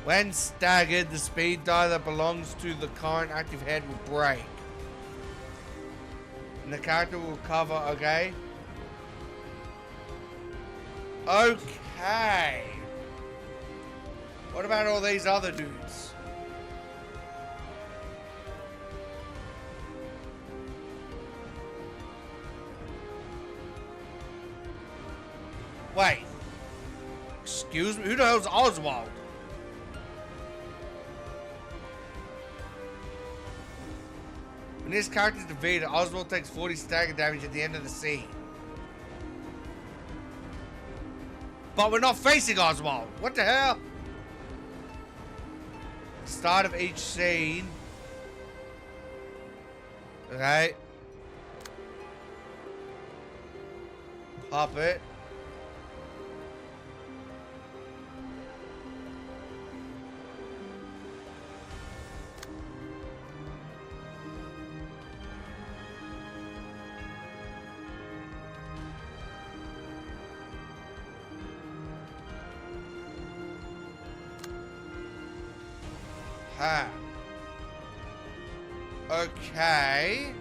When staggered, the speed die that belongs to the current active head will break. And the character will recover, okay? Okay. What about all these other dudes? Wait. Excuse me? Who the hell's Oswald? When this character is defeated, Oswald takes 40 stagger damage at the end of the scene. But we're not facing Oswald. What the hell? start of each scene. Okay. Pop it. Ha. Okay.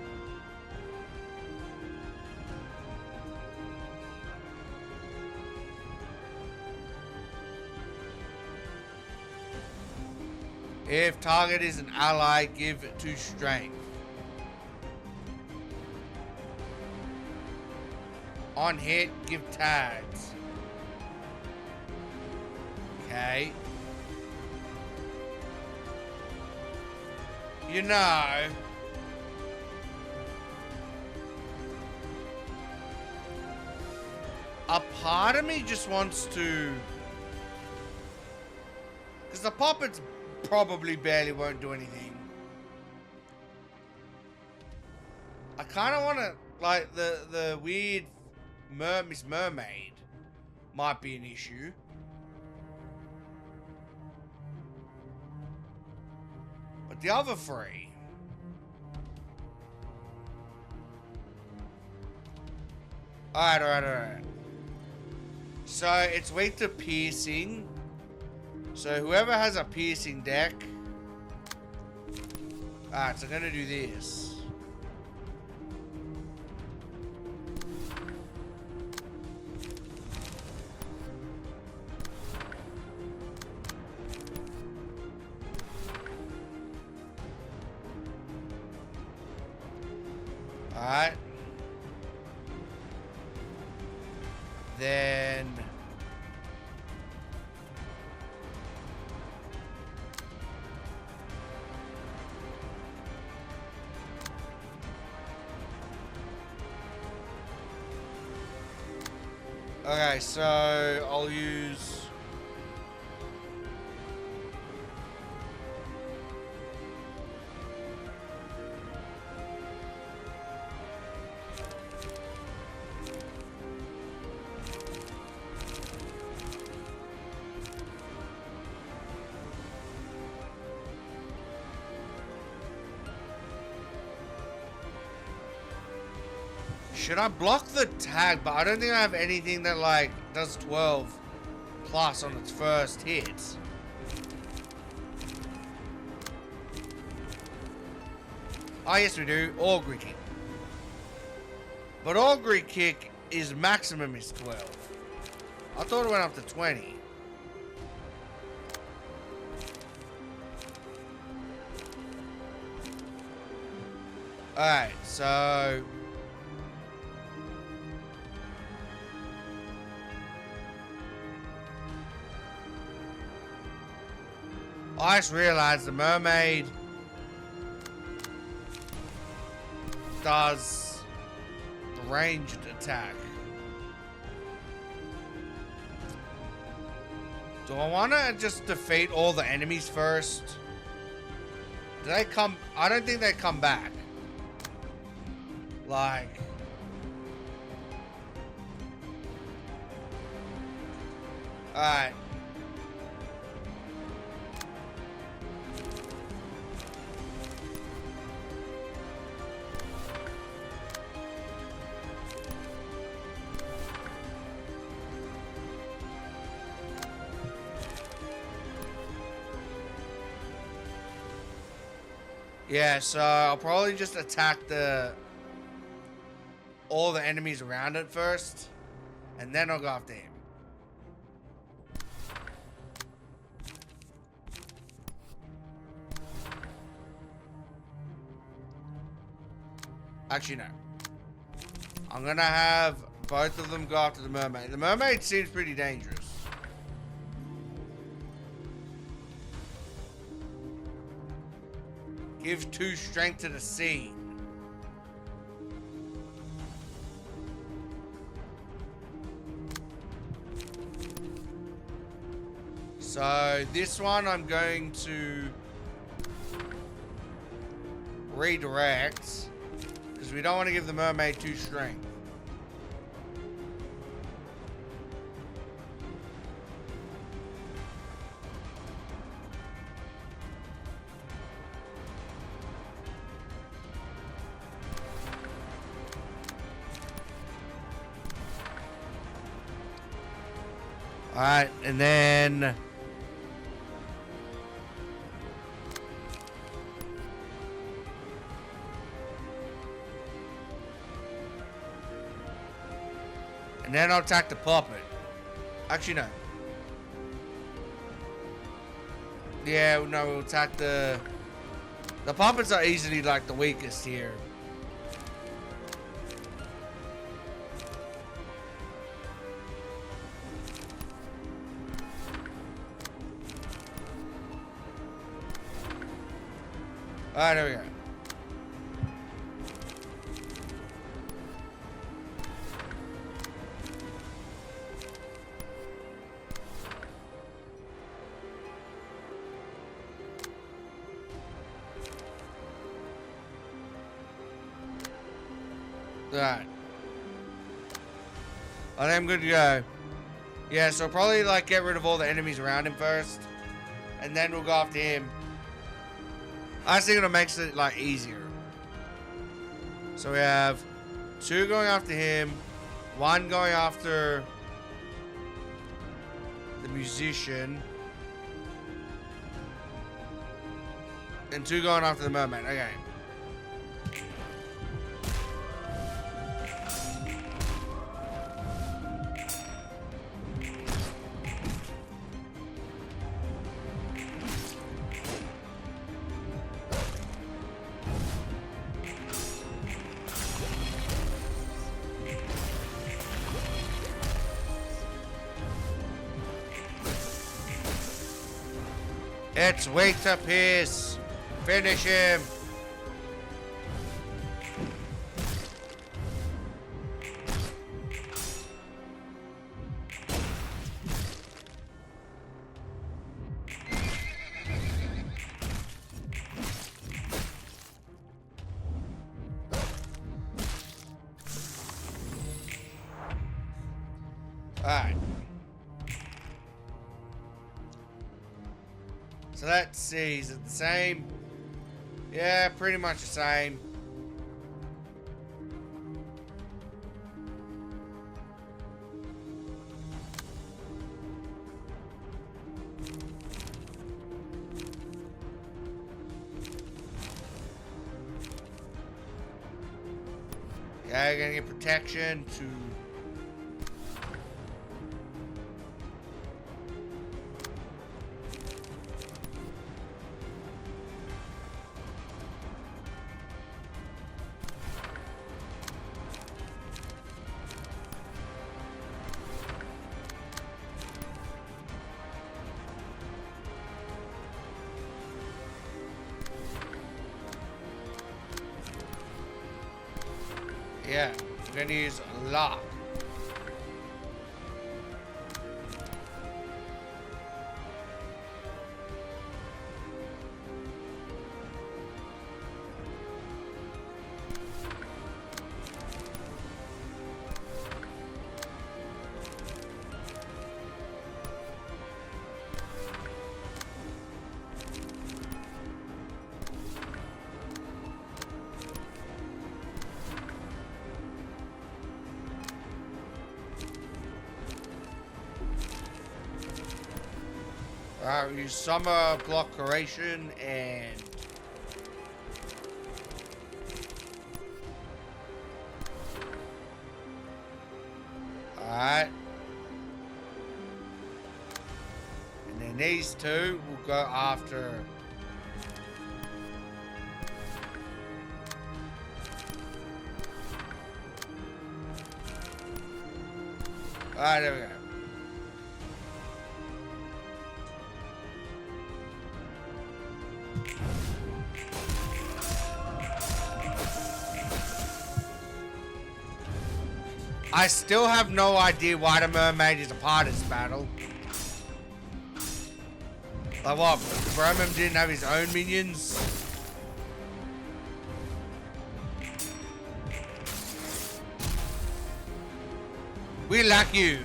If target is an ally, give 2 strength. On hit, give tags. Okay. You know, a part of me just wants to, because the puppets probably barely won't do anything. I kind of want to, like, the weird Miss Mermaid might be an issue. But the other 3. Alright. So it's weak to piercing. So whoever has a piercing deck. Alright, so I'm gonna do this. Alright. Then okay, so I'll use should I block the tag? But I don't think I have anything that, like, does 12 plus on its first hit. Oh, yes, we do. Augury Kick. But Augury Kick is maximum is 12. I thought it went up to 20. Alright, so I just realized the mermaid does the ranged attack. Do I want to just defeat all the enemies first? Do they come? I don't think they come back. Like, alright. Yeah, so I'll probably just attack all the enemies around it first, and then I'll go after him. Actually, no. I'm gonna have both of them go after the mermaid. The mermaid seems pretty dangerous. Give 2 strength to the sea. So this one I'm going to redirect. Because we don't want to give the mermaid 2 strength. Alright, and then... And then I'll attack the puppet. Actually, no. Yeah, no, we'll attack the... The puppets are easily, like, the weakest here. Alright, there we go. Alright. I think I'm good to go. Yeah, so probably like get rid of all the enemies around him first. And then we'll go after him. I think it makes it like easier. So we have 2 going after him, 1 going after the musician, and 2 going after the mermaid. Okay. It's weak to pierce. Finish him. Alright. So let's see, is it the same? Yeah, pretty much the same. Okay, gonna get protection to... Yeah, we're gonna use lock. Alright, we use summer block curation and alright. And then these 2 will go after alright, there we go. I still have no idea why the mermaid is a part of this battle. Like what? Bromham didn't have his own minions? We like you.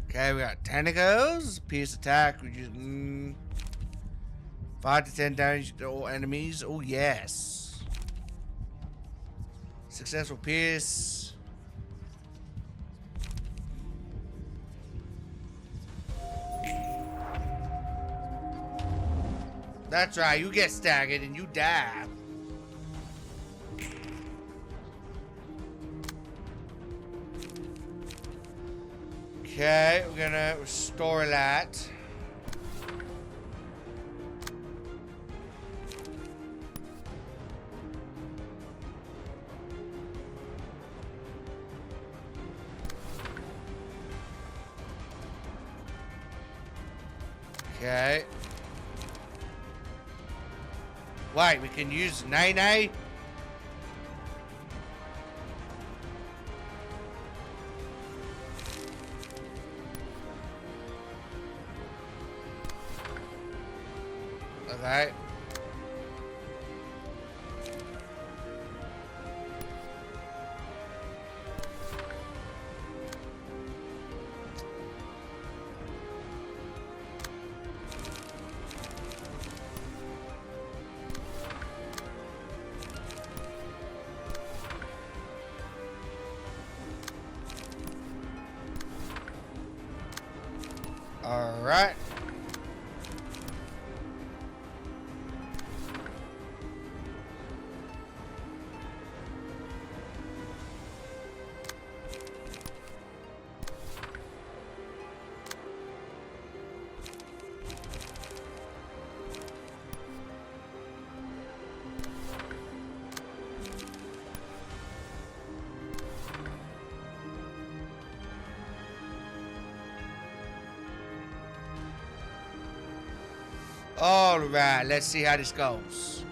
Okay, we got tentacles, pierce attack, which is 5 to 10 damage to all enemies. Oh yes. Successful pierce. That's right, you get staggered and you die. Okay, we're gonna restore that. Okay. Wait, we can use Nene? Okay. All right. All right, let's see how this goes.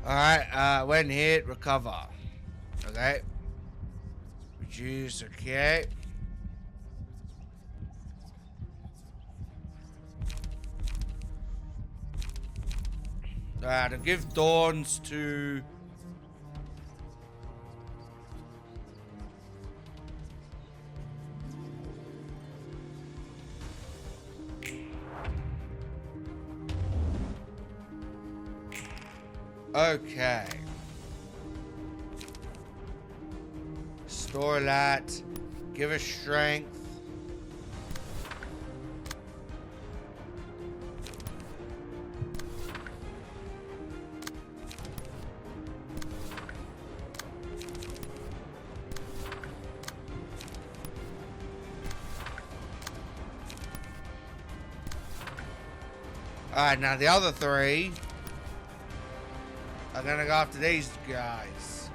Alright, when hit, recover. Okay. Reduce, okay. Alright, I'll give Dawns to... Okay. Store that. Give us strength. Alright, now the other three are gonna go after these guys.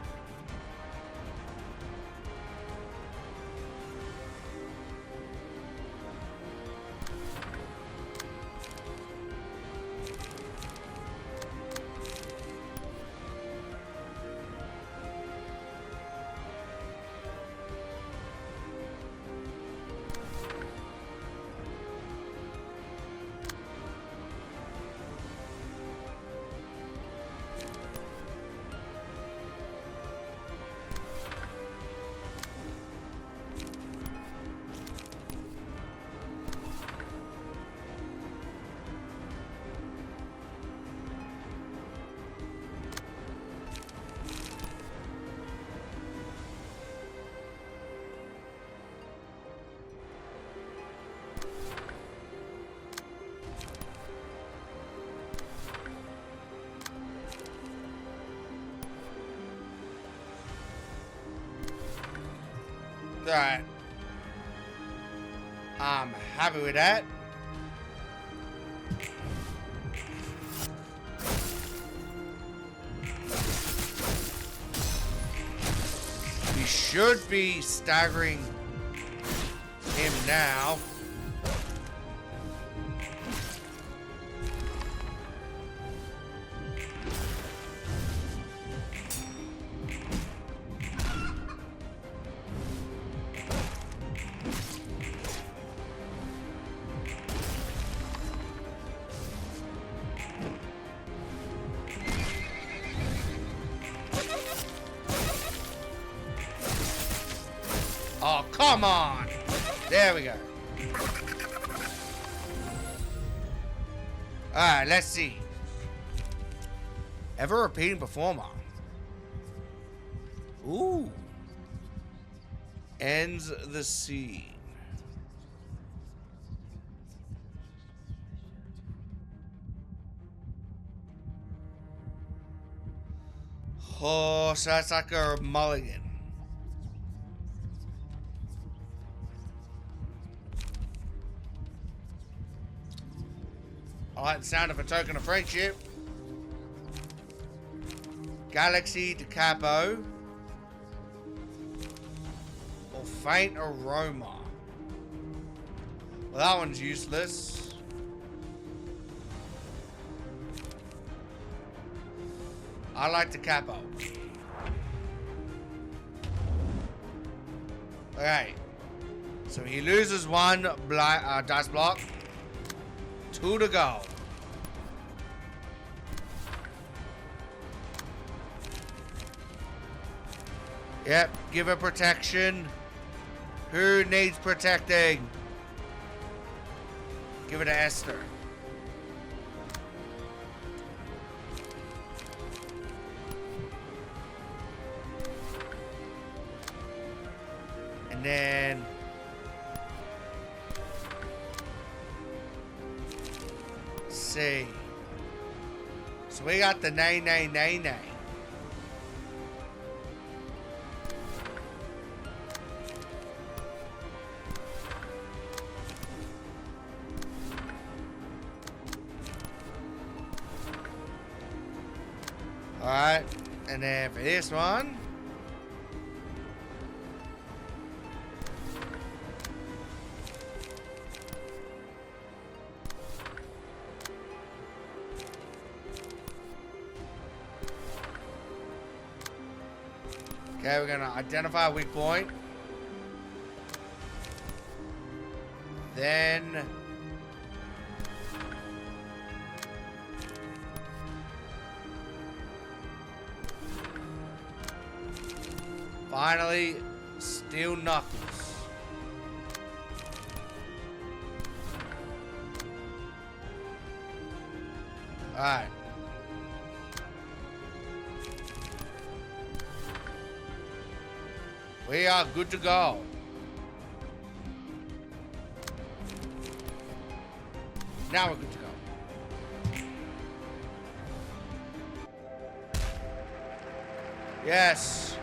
Alright. I'm happy with that. We should be staggering him now. Oh, come on. There we go. Alright, let's see. Ever repeating performer. Ooh. Ends the scene. Oh, so that's like a mulligan. I like the sound of a token of friendship. Galaxy de Capo. Or faint aroma. Well, that one's useless. I like the Capo. Okay. So he loses one dice block. 2 to go. Yep, give her protection. Who needs protecting? Give it to Esther. And then see. So we got the nay. Alright, and then for this one, okay, we're gonna identify a weak point. Then finally, steel knuckles. Alright. We are good to go. Now we're good to go. Yes.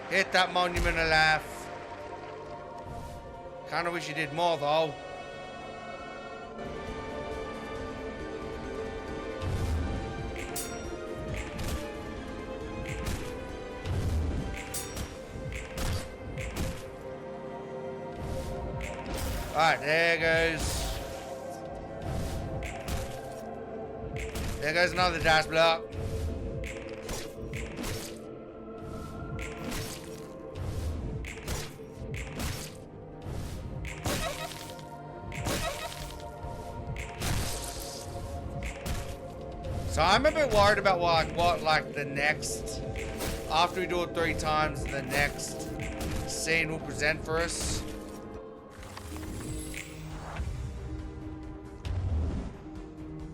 Hit that monument of life. Kinda wish you did more though. Alright, there goes. There goes another dice block. So I'm a bit worried about what the next, after we do it 3 times, the next scene will present for us.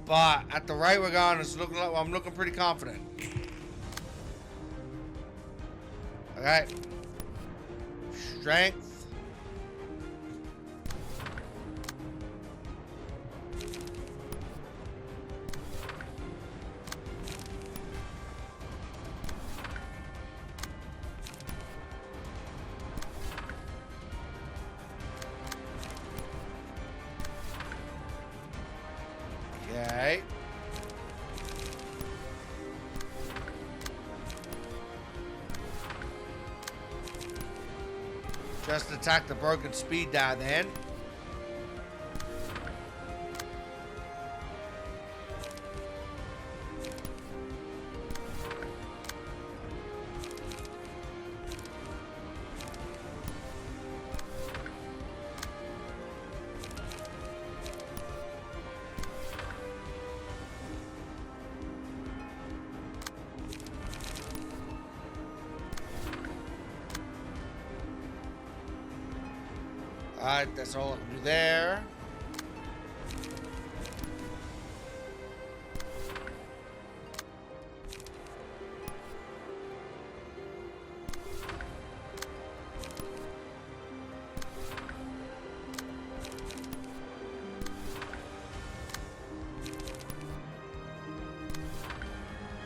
But at the rate we're going, it's looking like I'm looking pretty confident. Okay. Strength. Just attack the broken speed down then. Alright, that's all I can do there.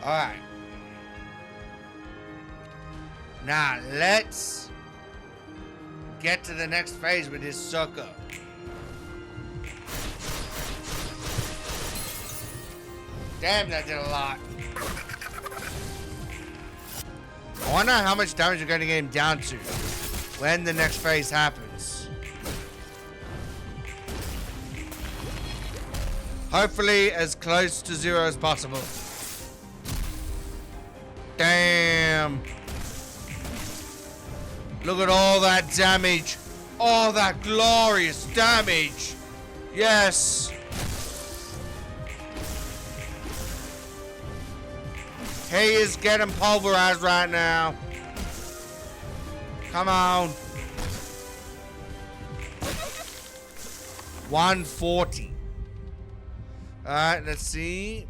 Alright. Now, let's get to the next phase with this sucker. Damn, that did a lot. I wonder how much damage you're going to get him down to when the next phase happens. Hopefully as close to 0 as possible. Damn. Look at all that damage. All that glorious damage. Yes. He is getting pulverized right now. Come on. 140. Alright, let's see.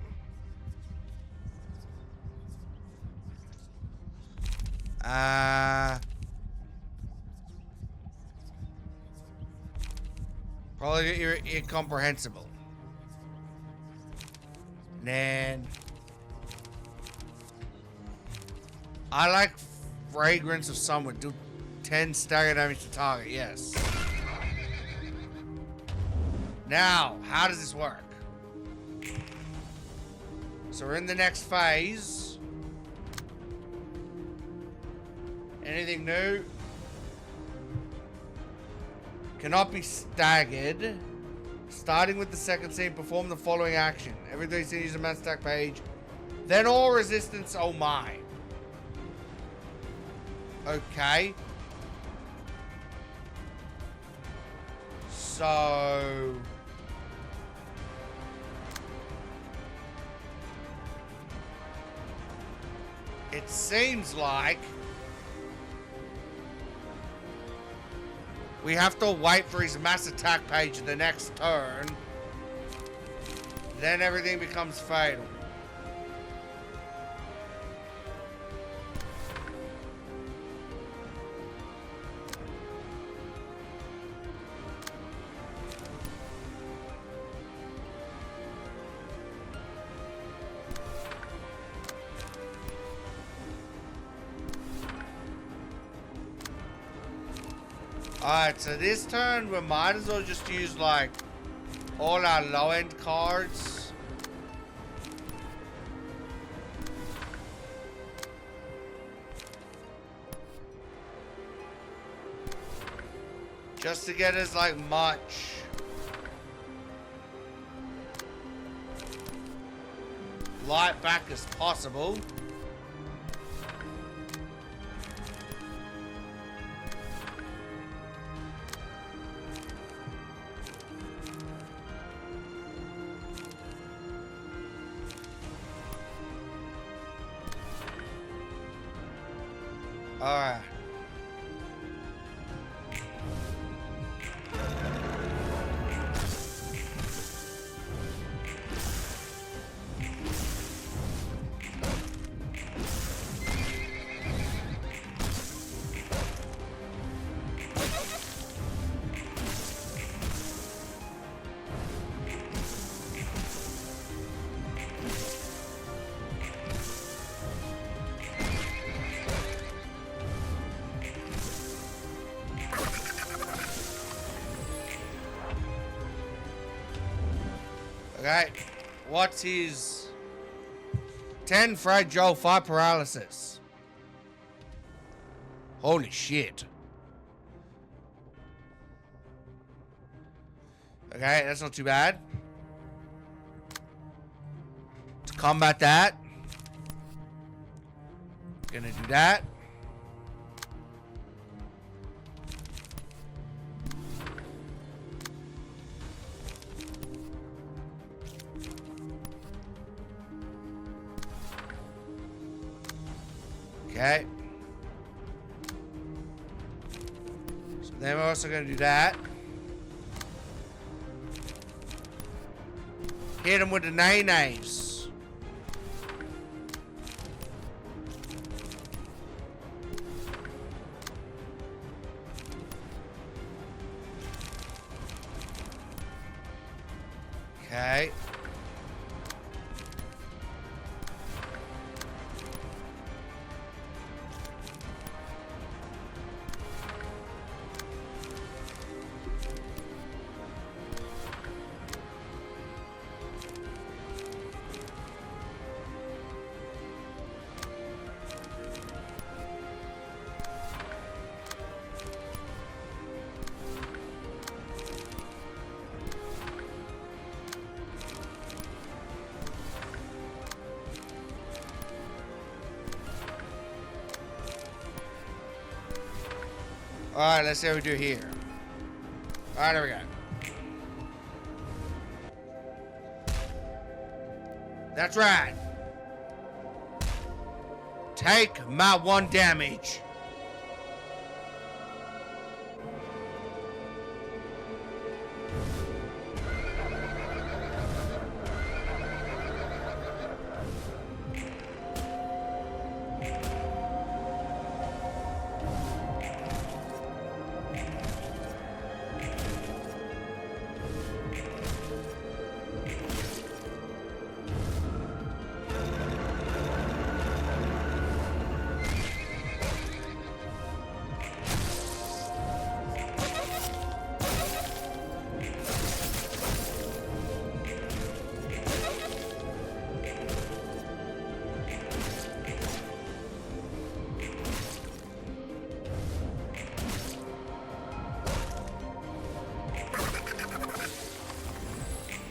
Probably incomprehensible. Then I like fragrance of someone. Do 10 stagger damage to target, yes. Now, how does this work? So we're in the next phase. Anything new? Cannot be staggered. Starting with the second scene, perform the following action. Every 3 scenes use a mass attack page. Then all resistance, oh my. Okay. So it seems like we have to wait for his mass attack page the next turn. Then everything becomes fatal. Alright, so this turn we might as well just use like all our low-end cards. Just to get as like much light back as possible. Alright. Okay, what's his 10 fragile, 5 paralysis? Holy shit. Okay, that's not too bad. To combat that, gonna do that. Okay. So then we're also gonna do that. Hit him with the nays. Okay. Alright, let's see how we do here. Alright, there we go. That's right. Take my 1 damage.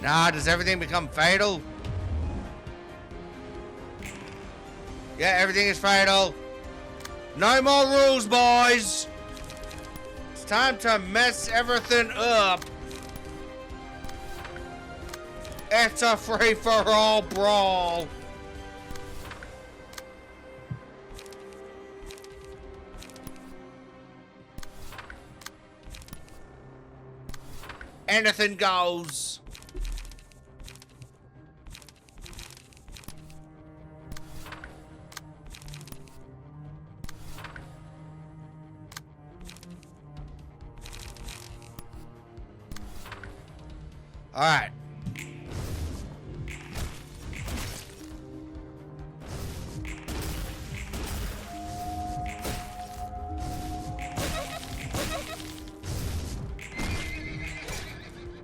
Nah, does everything become fatal? Yeah, everything is fatal. No more rules, boys. It's time to mess everything up. It's a free-for-all brawl. Anything goes. All right.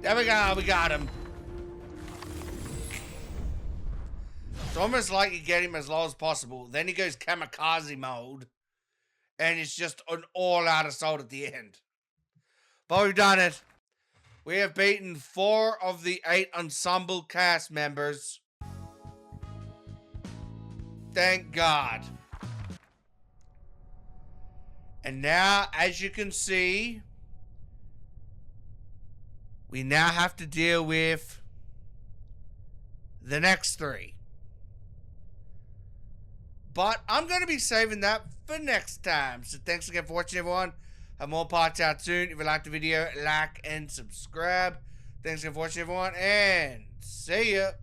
There we go, we got him. It's almost like you get him as low as possible. Then he goes kamikaze mode. And it's just an all-out assault at the end. But we've done it. We have beaten 4 of the 8 Ensamble cast members. Thank God. And now, as you can see, we now have to deal with the next 3. But I'm going to be saving that for next time. So thanks again for watching, everyone. Have more parts out soon. If you liked the video, like and subscribe. Thanks again for watching, everyone, and see ya.